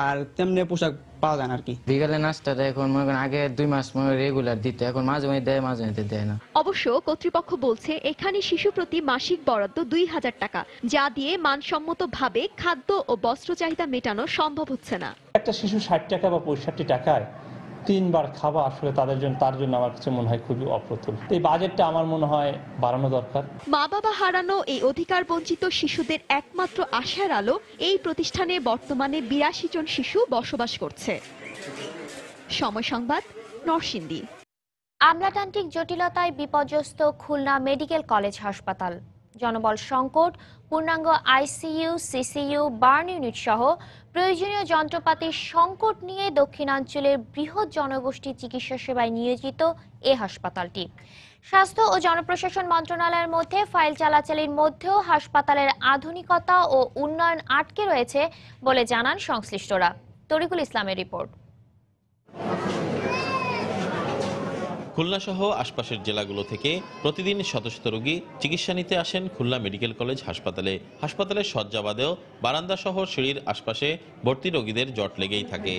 আর তেমনি পোশাক পাওয়া যায় না আর কি। বিকালে নাস্তা দেয়, এখন মনে করেন আগে 2 মাস রেগুলার দিত, এখন মাঝে মাঝে দেয়, মাঝে মাঝে দেয় না। অবশ্য কর্তৃপক্ষ বলছে এখানে শিশু প্রতি মাসিক বরাদ্দ 2000 টাকা, যা দিয়ে মানসম্মতভাবে খাদ্য ও বস্ত্র চাহিদা মেটানো সম্ভব হচ্ছে না। একটা শিশু 60 টাকা বা 65 টাকায় 3 বার খাওয়া আসলে তার জন্য আমার কাছে মনে হয় খুবই অপ্রতুল। এই বাজেটটা আমার মনে হয় বাড়ানো দরকার। মা বাবা হারানো এই অধিকার বঞ্চিত শিশুদের একমাত্র আশার আলো এই প্রতিষ্ঠানে বর্তমানে 82 জন শিশু বসবাস করছে। সময় সংবাদ, নরসিংদী। আমলাতান্ত্রিক জটিলতায় বিপর্যস্ত খুলনা মেডিকেল কলেজ হাসপাতাল। জনবল সংকট, পূর্ণাঙ্গ আইসিইউ, সিসিইউ, বার্ন ইউনিট সহ প্রয়োজনীয় যন্ত্রপাতির সংকট নিয়ে দক্ষিণাঞ্চলের বৃহৎ জনগোষ্ঠী চিকিৎসা সেবায় নিয়োজিত এ হাসপাতালটি। স্বাস্থ্য ও জনপ্রশাসন মন্ত্রণালয়ের মধ্যে ফাইল চালাচালির মধ্যেও হাসপাতালের আধুনিকতা ও উন্নয়ন আটকে রয়েছে বলে জানান সংশ্লিষ্টরা। তরিকুল ইসলামের রিপোর্ট। খুলনা সহ আশপাশের জেলাগুলো থেকে প্রতিদিন শত শত রোগী চিকিৎসা নিতে আসেন খুলনা মেডিকেল কলেজ হাসপাতালে। হাসপাতালের শয্যা বাদেও বারান্দা সহ সিঁড়ির আশপাশে ভর্তি রোগীদের জট লেগেই থাকে।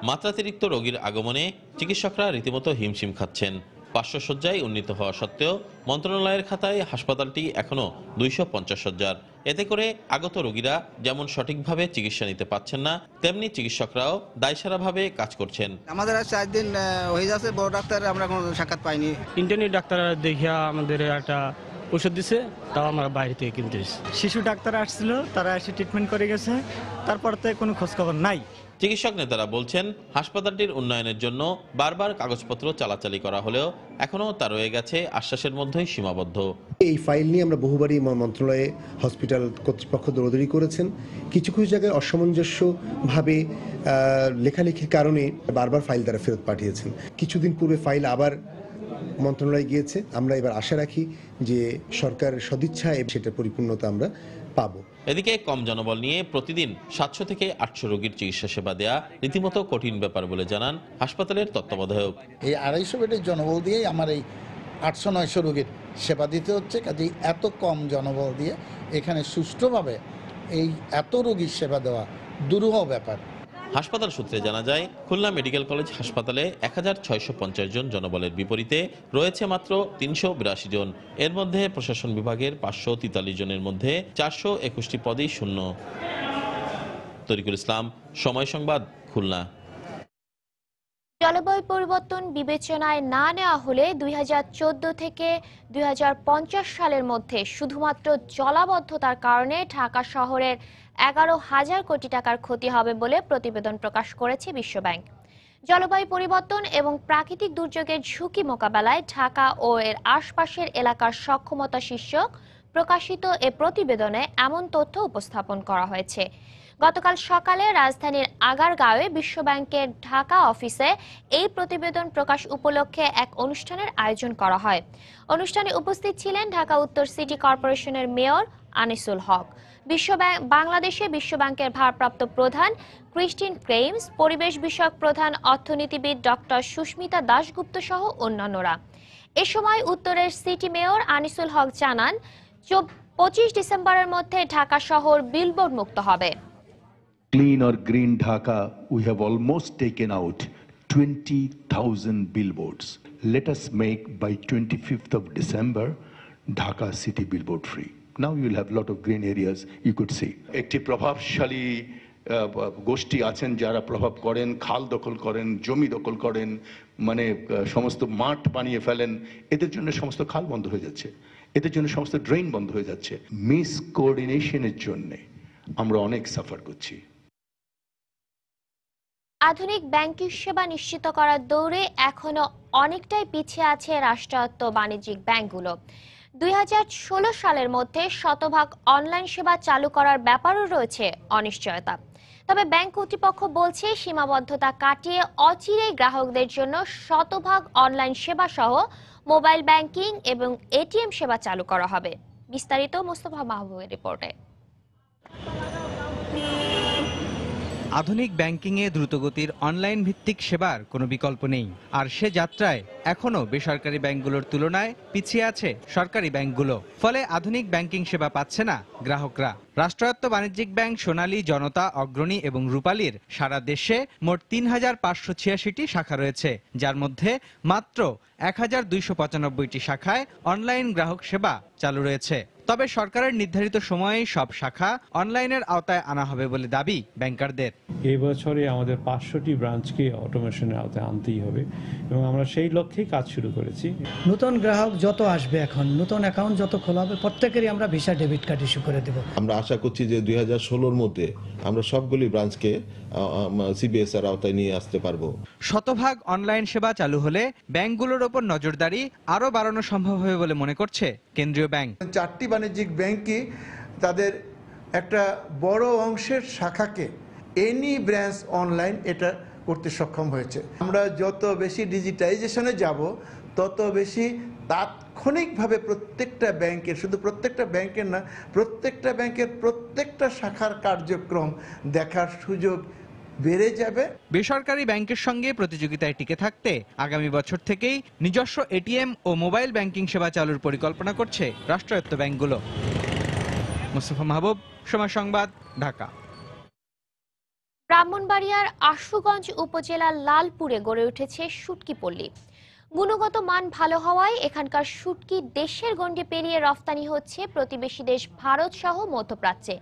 মাত্রাতিরিক্ত রোগীর আগমনে চিকিৎসকরা রীতিমতো হিমশিম খাচ্ছেন। 500 শয্যায় উন্নীত হওয়া সত্ত্বেও মন্ত্রণালয়ের খাতায় হাসপাতালটি এখনো 250 শয্যার। এতে করে আগত রোগীরা যেমন সঠিকভাবে চিকিৎসা নিতে পাচ্ছেন না, তেমনি চিকিৎসকরাও দায়সারাভাবে কাজ করছেন। আমাদের 4 দিন হয়ে যাচ্ছে, বড় ডাক্তার আমরা কোনো সাক্ষাৎ পাইনি। ইন্টারনেট ডাক্তার দেখিয়া আমাদের একটা ওষুধ দিছে, তাও আমরা বাইরে থেকে কিনতে হয়েছে। শিশু ডাক্তার আসছিল, তারা এসে ট্রিটমেন্ট করে গেছে, তারপর তো কোনো খোঁজখবর নাই। চিকিৎসক নেতারা বলছেন হাসপাতালটির উন্নয়নের জন্য বারবার কাগজপত্র চালাচালি করা হলেও এখনো তা রয়ে গেছে আশ্বাসের মধ্যেই সীমাবদ্ধ। এই ফাইল নিয়ে আমরা বহুবারই মন্ত্রণালয়ে হসপিটাল কর্তৃপক্ষ দৌড়াদৌড়ি করেছেন। কিছু কিছু জায়গায় অসামঞ্জস্যভাবে লেখালেখির কারণে বারবার ফাইল তারা ফেরত পাঠিয়েছেন। কিছুদিন পূর্বে ফাইল আবার মন্ত্রণালয়ে গিয়েছে। আমরা এবার আশা রাখি যে সরকারের সদিচ্ছায় সেটা পরিপূর্ণতা আমরা পাবো। এদিকে কম জনবল নিয়ে প্রতিদিন 700 থেকে 800 রোগীর চিকিৎসা সেবা দেয়া রীতিমতো কঠিন ব্যাপার বলে জানান হাসপাতালের তত্ত্বাবধায়ক। এই 250 বেডের জনবল দিয়েই আমার এই 800-900 রোগীর সেবা দিতে হচ্ছে। কাজেই এত কম জনবল দিয়ে এখানে সুষ্ঠুভাবে এই এত রোগীর সেবা দেওয়া দুরূহ ব্যাপার। হাসপাতাল সূত্রে জানা যায় খুলনা মেডিকেল কলেজ হাসপাতালে 1650 জন জনবলের বিপরীতে রয়েছে মাত্র 382 জন। এর মধ্যে প্রশাসন বিভাগের 543 জনের মধ্যে 421টি পদেই শূন্য। তরিকুল ইসলাম, সময় সংবাদ, খুলনা। জলবায়ু পরিবর্তন বিবেচনায় না নেওয়া হলে 2014 থেকে 2050 সালের মধ্যে শুধুমাত্র জলাবদ্ধতার কারণে ঢাকা শহরের 11,000 কোটি টাকার ক্ষতি হবে বলে প্রতিবেদন প্রকাশ করেছে বিশ্বব্যাংক। জলবায়ু পরিবর্তন এবং প্রাকৃতিক দুর্যোগের ঝুঁকি মোকাবেলায় ঢাকা ও এর আশপাশের এলাকার সক্ষমতা শীর্ষক প্রকাশিত এ প্রতিবেদনে এমন তথ্য উপস্থাপন করা হয়েছে। গতকাল সকালে রাজধানীর আগারগাঁওয়ে বিশ্বব্যাংকের ঢাকা অফিসে এই প্রতিবেদন প্রকাশ উপলক্ষে এক অনুষ্ঠানের আয়োজন করা হয়। অনুষ্ঠানে উপস্থিত ছিলেন ঢাকা উত্তর সিটি কর্পোরেশনের মেয়র আনিসুল হক, বাংলাদেশে বিশ্বব্যাংকের ভারপ্রাপ্ত প্রধান ক্রিস্টিন ক্রেইমস, পরিবেশ বিষয়ক প্রধান অর্থনীতিবিদ ডক্টর সুস্মিতা দাশগুপ্ত সহ অন্যান্যরা। এ সময় উত্তরের সিটি মেয়র আনিসুল হক জানান 25 ডিসেম্বরের মধ্যে ঢাকা শহর বিলবোর্ড মুক্ত হবে। Clean or green Dhaka, we have almost taken out 20,000 billboards. Let us make by 25th of December Dhaka city billboard free. Now you will have a lot of green areas you could see. একটি প্রভাবশালী গোষ্ঠী আছেন যারা প্রভাব করেন, খাল দখল করেন, জমি দখল করেন, মানে সমস্ত মাঠ বানিয়ে ফেলেন। এদের জন্য সমস্ত খাল বন্ধ হয়ে যাচ্ছে, এদের জন্য সমস্ত ড্রেন বন্ধ হয়ে যাচ্ছে। মিস কোঅর্ডিনেশনের জন্য আমরা অনেক সাফার করছি। আধুনিক ব্যাংকিং সেবা নিশ্চিত করার দৌড়ে এখনো অনেকটাই পিছিয়ে আছে রাষ্ট্রায়ত্ত বাণিজ্যিক ব্যাংকগুলো। 2016 সালের মধ্যে শতভাগ অনলাইন সেবা চালু করার ব্যাপারও রয়েছে অনিশ্চয়তা। তবে ব্যাংক কর্তৃপক্ষ বলছে সীমাবদ্ধতা কাটিয়ে অচিরেই গ্রাহকদের জন্য শতভাগ অনলাইন সেবা সহ মোবাইল ব্যাংকিং এবং এটিএম সেবা চালু করা হবে। বিস্তারিত মোস্তফা মাহবুবের রিপোর্টে। আধুনিক ব্যাংকিংয়ে দ্রুতগতির অনলাইন ভিত্তিক সেবার কোনো বিকল্প নেই, আর সে যাত্রায় এখনও বেসরকারি ব্যাংকগুলোর তুলনায় পিছিয়ে আছে সরকারি ব্যাংকগুলো। ফলে আধুনিক ব্যাংকিং সেবা পাচ্ছে না গ্রাহকরা। রাষ্ট্রায়ত্ত বাণিজ্যিক ব্যাংক সোনালী, জনতা, অগ্রণী এবং রূপালীর সারা দেশে মোট 3,586টি শাখা রয়েছে, যার মধ্যে মাত্র 1,295টি শাখায় অনলাইন গ্রাহক সেবা চালু রয়েছে। তবে সরকারের নির্ধারিত সময়ে সব শাখা অনলাইনের আওতায় আনা হবে বলে দাবি ব্যাংকারদের। এই বছরে আমাদের 500টি ব্রাঞ্চকে অটোমেশনের আওতায় আনতেই হবে এবং আমরা সেই লক্ষ্যেই কাজ শুরু করেছি। নতুন গ্রাহক যত আসবে, এখন নতুন অ্যাকাউন্ট যত খোলা হবে, প্রত্যেকেরই আমরা ভিসা ডেবিট কার্ড ইস্যু করে দেব। আমরা আশা করছি যে 2016-র মধ্যে আমরা সবগুলি ব্রাঞ্চকে সিবিএসআর আওতায় নিয়ে আসতে পারবো। শতভাগ অনলাইন সেবা চালু হলে ব্যাংকগুলোর ওপর নজরদারি আরও বাড়ানো সম্ভব হবে বলে মনে করছে কেন্দ্রীয় ব্যাংক। 4টি বাণিজ্যিক ব্যাংকই তাদের একটা বড় অংশের শাখাকে এনি ব্রাঞ্চ অনলাইন এটা করতে সক্ষম হয়েছে। আমরা যত বেশি ডিজিটাইজেশনে যাব তত বেশি তাৎক্ষণিকভাবে প্রত্যেকটা ব্যাংকের, শুধু প্রত্যেকটা ব্যাংকের না, প্রত্যেকটা ব্যাংকের প্রত্যেকটা শাখার কার্যক্রম দেখার সুযোগ বেড়ে যাবে। বেসরকারি ব্যাংকের সঙ্গে প্রতিযোগিতায় টিকে থাকতে আগামী বছর থেকেই নিজস্ব এটিএম ও মোবাইল ব্যাংকিং সেবা চালুর পরিকল্পনা করছে রাষ্ট্রায়ত্ত ব্যাংকগুলো। মুস্তাফা মাহবুব, সময় সংবাদ, ঢাকা। ব্রাহ্মণবাড়িয়ার আশুগঞ্জ উপজেলার লালপুরে গড়ে উঠেছে শুটকি পল্লী। গুণগত মান ভালো হওয়ায় এখানকার শুটকি দেশের গণ্ডি পেরিয়ে রফতানি হচ্ছে প্রতিবেশী দেশ ভারত সহ মধ্যপ্রাচ্যে।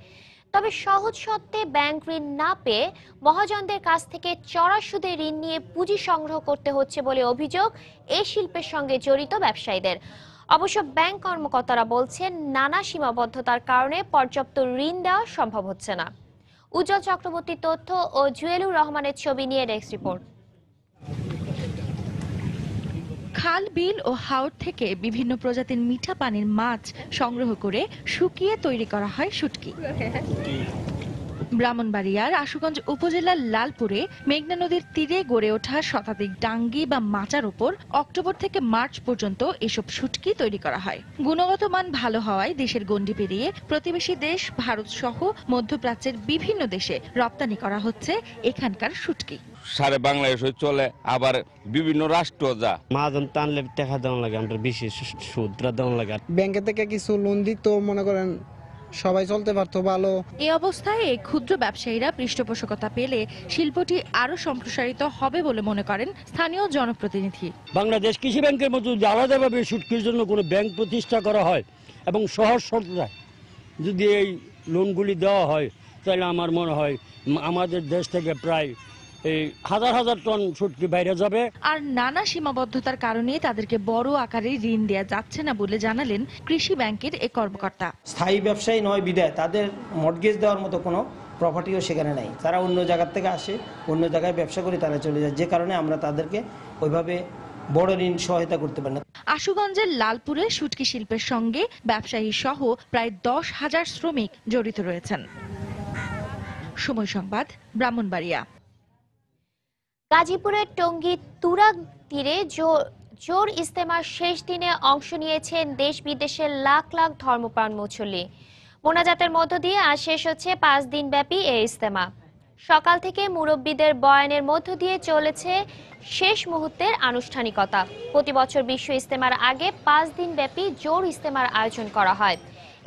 তবে সহজ শর্তে ব্যাংক ঋণ না পেয়ে মহাজনদের কাছ থেকে চড়া সুদে ঋণ নিয়ে পুঁজি সংগ্রহ করতে হচ্ছে বলে অভিযোগ এই শিল্পের সঙ্গে জড়িত ব্যবসায়ীদের। অবশ্য ব্যাংক কর্মকর্তারা বলছেন নানা সীমাবদ্ধতার কারণে পর্যাপ্ত ঋণ দেওয়া সম্ভব হচ্ছে না। উজ্জ্বল চক্রবর্তীর তথ্য ও জুয়েলুর রহমানের ছবি নিয়ে ডেস্ক রিপোর্ট। খাল, বিল ও হাওর থেকে বিভিন্ন প্রজাতির মিঠা পানির মাছ সংগ্রহ করে শুকিয়ে তৈরি করা হয় শুটকি। ব্রাহ্মণবাড়িয়ার আশুগঞ্জ উপজেলার লালপুরে মেঘনা নদীর তীরে গড়ে ওঠা শতাধিক ডাঙ্গি বা মাচার উপর অক্টোবর থেকে মার্চ পর্যন্ত এসব শুটকি তৈরি করা হয়। গুণগত মান ভালো হওয়ায় দেশের গণ্ডি পেরিয়ে প্রতিবেশী দেশ ভারত সহ মধ্যপ্রাচ্যের বিভিন্ন দেশে রপ্তানি করা হচ্ছে এখানকার শুটকি। সারা বাংলাদেশে চলে, আবার বিভিন্ন রাষ্ট্র যা মাজন টানলে টাকা দেওয়া লাগে, আমরা বেশি সুদরা দেওয়া লাগে। ব্যাংকে থেকে কিছু লোন দিত, মনে করেন সবাই চলতে পারতো ভালো। এই অবস্থায় এই ক্ষুদ্র ব্যবসায়ীরা পৃষ্ঠপোষকতা পেলে শিল্পটি আরো সম্প্রসারিত হবে বলে মনে করেন স্থানীয় জনপ্রতিনিধি। বাংলাদেশ কৃষি ব্যাংকের মতো আলাদাভাবে শুটকির জন্য কোনো ব্যাংক প্রতিষ্ঠা করা হয় এবং সহজ শর্তে যদি এই লোনগুলি দেওয়া হয়, তাহলে আমার মনে হয় আমাদের দেশ থেকে প্রায় এই হাজার হাজার টন শুটকি বাইরে যাবে। আর নানা সীমাবদ্ধতার কারণে তাদেরকে বড় আকারে ঋণ দেওয়া যাচ্ছে না বলে জানালেন কৃষি ব্যাংকের এক কর্মকর্তা। স্থায়ী ব্যবসায়ী নয় বিধায় তাদের মর্টগেজ দেওয়ার মতো কোনো প্রপার্টিও সেখানে নাই। তারা অন্য জায়গা থেকে আসে, অন্য জায়গায় ব্যবসা করে তারা চলে যায়, যে কারণে আমরা তাদেরকে ওইভাবে বড় ঋণ সহায়তা করতে পারি না। আশুগঞ্জের লালপুরে শুটকি শিল্পের সঙ্গে ব্যবসায়ী সহ প্রায় 10,000 শ্রমিক জড়িত রয়েছেন। সময় সংবাদ, ব্রাহ্মণবাড়িয়া। গাজীপুরের টঙ্গী তুরাগ তীরে জোর ইজতেমার শেষ দিনে অংশ নিয়েছেন দেশ বিদেশের লাখ লাখ ধর্মপ্রাণ মুসল্লি। মোনাজাতের মধ্য দিয়ে আজ শেষ হচ্ছে 5 দিন ব্যাপী এই ইজতেমা। সকাল থেকে মুরব্বীদের বয়ানের মধ্য দিয়ে চলেছে শেষ মুহূর্তের আনুষ্ঠানিকতা। প্রতি বছর বিশ্ব ইজতেমার আগে 5 দিন ব্যাপী জোর ইজতেমার আয়োজন করা হয়।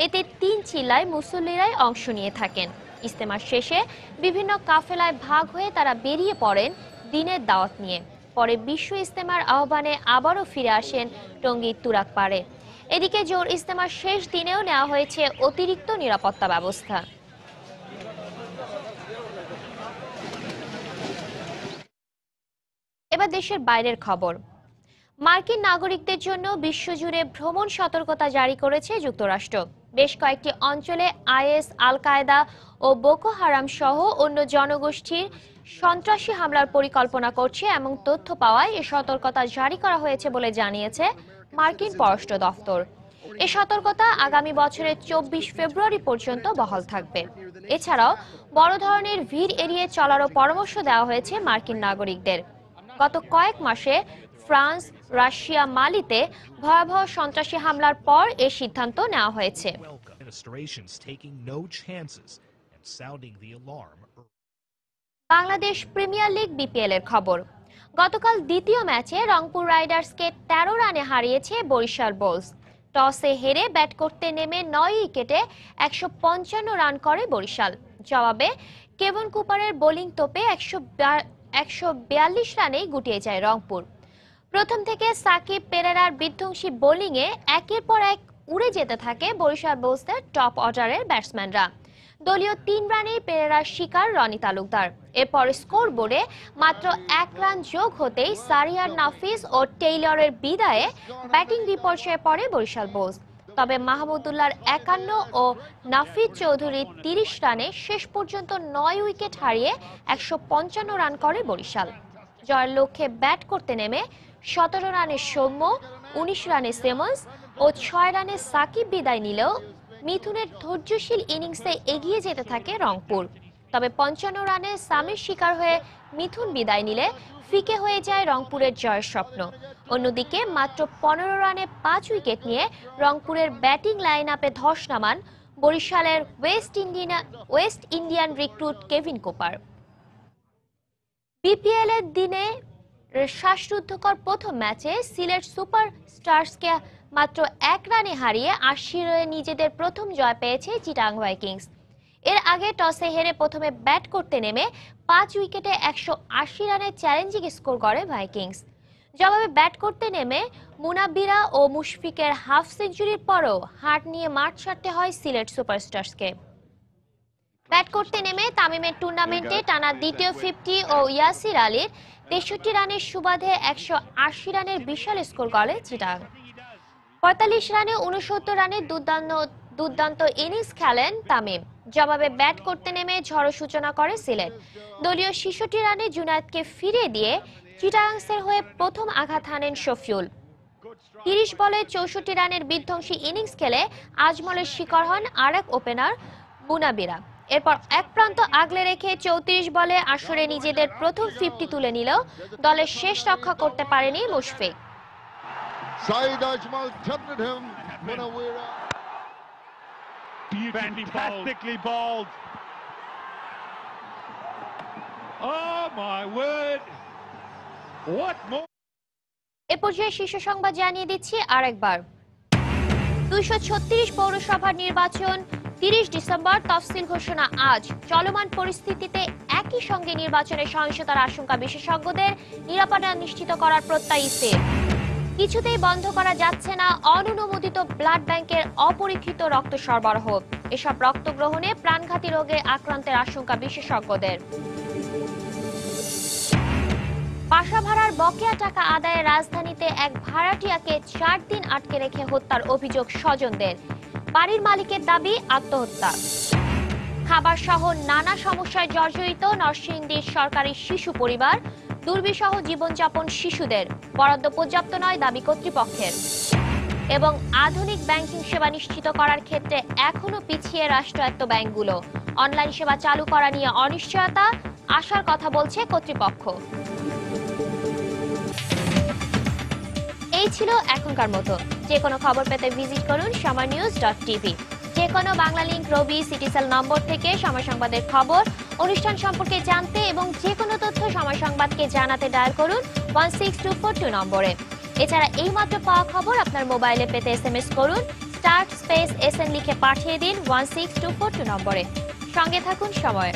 এতে 3 চিল্লায় মুসল্লিরাই অংশ নিয়ে থাকেন। ইজতেমার শেষে বিভিন্ন কাফেলায় ভাগ হয়ে তারা বেরিয়ে পড়েন দিনের দাওয়াত নিয়ে। পরে বিশ্ব ইজতেমার আহ্বানে আবারও ফিরে আসেন টঙ্গীর তুরাগ পাড়ে। এদিকে জোর ইজতেমার শেষ দিনেও নেওয়া হয়েছে অতিরিক্ত নিরাপত্তা ব্যবস্থা। এবার দেশের বাইরের খবর। মার্কিন নাগরিকদের জন্য বিশ্বজুড়ে ভ্রমণ সতর্কতা জারি করেছে যুক্তরাষ্ট্র। বেশ কয়েকটি অঞ্চলে আইএস, আল কায়দা ও বোকো হারাম সহ অন্য জনগোষ্ঠীর সন্ত্রাসী হামলার পরিকল্পনা করছে এমন তথ্য পাওয়ায় এ সতর্কতা জারি করা হয়েছে বলে জানিয়েছে মার্কিন পররাষ্ট্র দফতর। এ সতর্কতা আগামী বছরের 24 ফেব্রুয়ারি পর্যন্ত বহাল থাকবে। এছাড়াও বড় ধরনের ভিড় এড়িয়ে চলারও পরামর্শ দেওয়া হয়েছে মার্কিন নাগরিকদের। গত কয়েক মাসে ফ্রান্স, রাশিয়া, মালিতে ভয়াবহ সন্ত্রাসী হামলার পর এ সিদ্ধান্ত নেওয়া হয়েছে। বাংলাদেশ প্রিমিয়ার লিগ বিপিএল এর খবর। গতকাল দ্বিতীয় ম্যাচে রংপুর রাইডার্সকে 13 রানে হারিয়েছে বরিশাল বুলস। টসে হেরে ব্যাট করতে নেমে 9 উইকেটে 155 রান করে বরিশাল। জবাবে কেভন কুপারের বোলিং তোপে 142 রানেই গুটিয়ে যায় রংপুর। প্রথম থেকে সাকিব পেরেরার বিধ্বংসী বোলিংয়ে একের পর এক উড়ে যেতে থাকে বরিশাল বুলসদের টপ অর্ডারের ব্যাটসম্যানরা। দলীয় ৩ রানেই পেরেরার শিকার রনি তালুকদার। এরপর স্কোর বোর্ডে মাত্র ১ রান যোগ হতেই সারিয়ার নাফিস ও টেইলরের বিদায়ে ব্যাটিং বিপর্যয়ে পড়ে বরিশাল বুলস। তবে মাহমুদুল্লাহর ৫১ ও নাফিজ চৌধুরীর ৩০ রানে শেষ পর্যন্ত ৯ উইকেট হারিয়ে ১৫৫ রান করে বরিশাল। জয়ের লক্ষ্যে ব্যাট করতে নেমে ১৭ রানে সৌম্য, ১৯ রানে সিমন্স ও ৬ রানে সাকিব বিদায় নিলেও মিথুনের ধৈর্যশীল ইনিংসে এগিয়ে যেতে থাকে রংপুর। তবে ৫৫ রানে সামির শিকার হয়ে মিথুন বিদায় নিলে ফিকে হয়ে যায় রংপুরের জয়ের স্বপ্ন। অন্যদিকে মাত্র ১৫ রানে ৫ উইকেট নিয়ে রংপুরের ব্যাটিং লাইন আপে ধস নামান বরিশালের West Indian recruit Kevin Cooper. BPL এর দিনে শ্বাসরুদ্ধকর প্রথম ম্যাচে সিলেট সুপার স্টারসকে মাত্র ১ রানে হারিয়ে ৮০ রানে নিজেদের প্রথম জয় পেয়েছে চিটাগং ভাইকিংস। এর আগে টসে হেরে প্রথমে ব্যাট করতে নেমে ৫ উইকেটে ১৮০ রানের চ্যালেঞ্জিং স্কোর করে ভাইকিংস। জবাবে ব্যাট করতে নেমে মুনাব্বিরা ও মুশফিকের হাফ সেঞ্চুরির পরও হার নিয়ে মাঠ ছাড়তে হয় সিলেট সুপারস্টার্সকে। ব্যাট করতে নেমে তামিমের টুর্নামেন্টে টানা দ্বিতীয় 50 ও ইয়াসির আলীর ৬৩ রানের সুবাদে ১৮০ রানের বিশাল স্কোর করে চিটাগং। ৪৫ রানে ৬৯ রানের দুর্দান্ত ইনিংস খেলেন তামিম। জবাবে ব্যাট করতে নেমে ঝড়ো সূচনা করে সিলেট। দলীয় ৬৬ রানে জুনায়েদকে ফিরিয়ে দিয়ে চিটাগাংসের হয়ে প্রথম আঘাত হানেন শফিউল। ৩০ বলে ৬৪ রানের বিধ্বংসী ইনিংস খেলে আজমলের শিকার হন আরেক ওপেনার মুনাব্বিরা। এরপর এক প্রান্ত আগলে রেখে ৩৪ বলে আসরে নিজেদের প্রথম 50 তুলে নিলেও দলের শেষ রক্ষা করতে পারেনি Mushfiq. Saeed Ajmal tempted him. Munawwira. Fantastically bowled. Oh my word. What more? এ পর্যায়ে শীর্ষ সংবাদ জানিয়ে দিচ্ছি আরেকবার। ২৩৬ পৌরসভার নির্বাচন ৩০ ডিসেম্বর, তফসিল ঘোষণা আজ। চলমান পরিস্থিতিতে একই সঙ্গে নির্বাচনের সহিংসতার আশঙ্কা বিশেষজ্ঞদের, নিরাপত্তা নিশ্চিত করার প্রত্যয় ইসির। কিছুতেই বন্ধ করা যাচ্ছে না অননুমোদিত ব্লাড ব্যাংকের অপরীক্ষিত রক্ত সরবরাহ। এসব রক্ত গ্রহণে প্রাণঘাতী রোগে আক্রান্তের আশঙ্কা বিশেষজ্ঞদের। বাসা ভাড়ার বকেয়া টাকা আদায়ে রাজধানীতে এক ভাড়াটিয়াকে ৪ দিন আটকে রেখে হত্যার অভিযোগ স্বজনদের। বাড়ির মালিকের দাবি আত্মহত্যা। খাবার সহ নানা সমস্যায় জর্জরিত নরসিংদীর সরকারি শিশু পরিবার, দুর্বিষহ জীবনযাপন শিশুদের, বরাদ্দ পর্যাপ্ত নয় দাবি কর্তৃপক্ষের। এবং আধুনিক ব্যাংকিং সেবা নিশ্চিত করার ক্ষেত্রে এখনো পিছিয়ে রাষ্ট্রায়ত্ত ব্যাংকগুলো। অনলাইন সেবা চালু করা নিয়ে অনিশ্চয়তা, আশার কথা বলছে কর্তৃপক্ষ। এই ছিল এখনকার মতো। যে কোনো খবর পেতে ভিজিট করুন সময়নিউজ.tv। যে কোনো বাংলা লিংক, রবি, সিটিসেল নম্বর থেকে সময় সংবাদের খবর, অনুষ্ঠান সম্পর্কে জানতে এবং যে কোনো তথ্য সময় সংবাদকে জানাতে ডায়াল করুন 16242 নম্বরে। এছাড়া এই মাত্র পাওয়া খবর আপনার মোবাইলে পেতে SMS করুন *SN লিখে পাঠিয়ে দিন 16242 নম্বরে। সঙ্গে থাকুন সময়।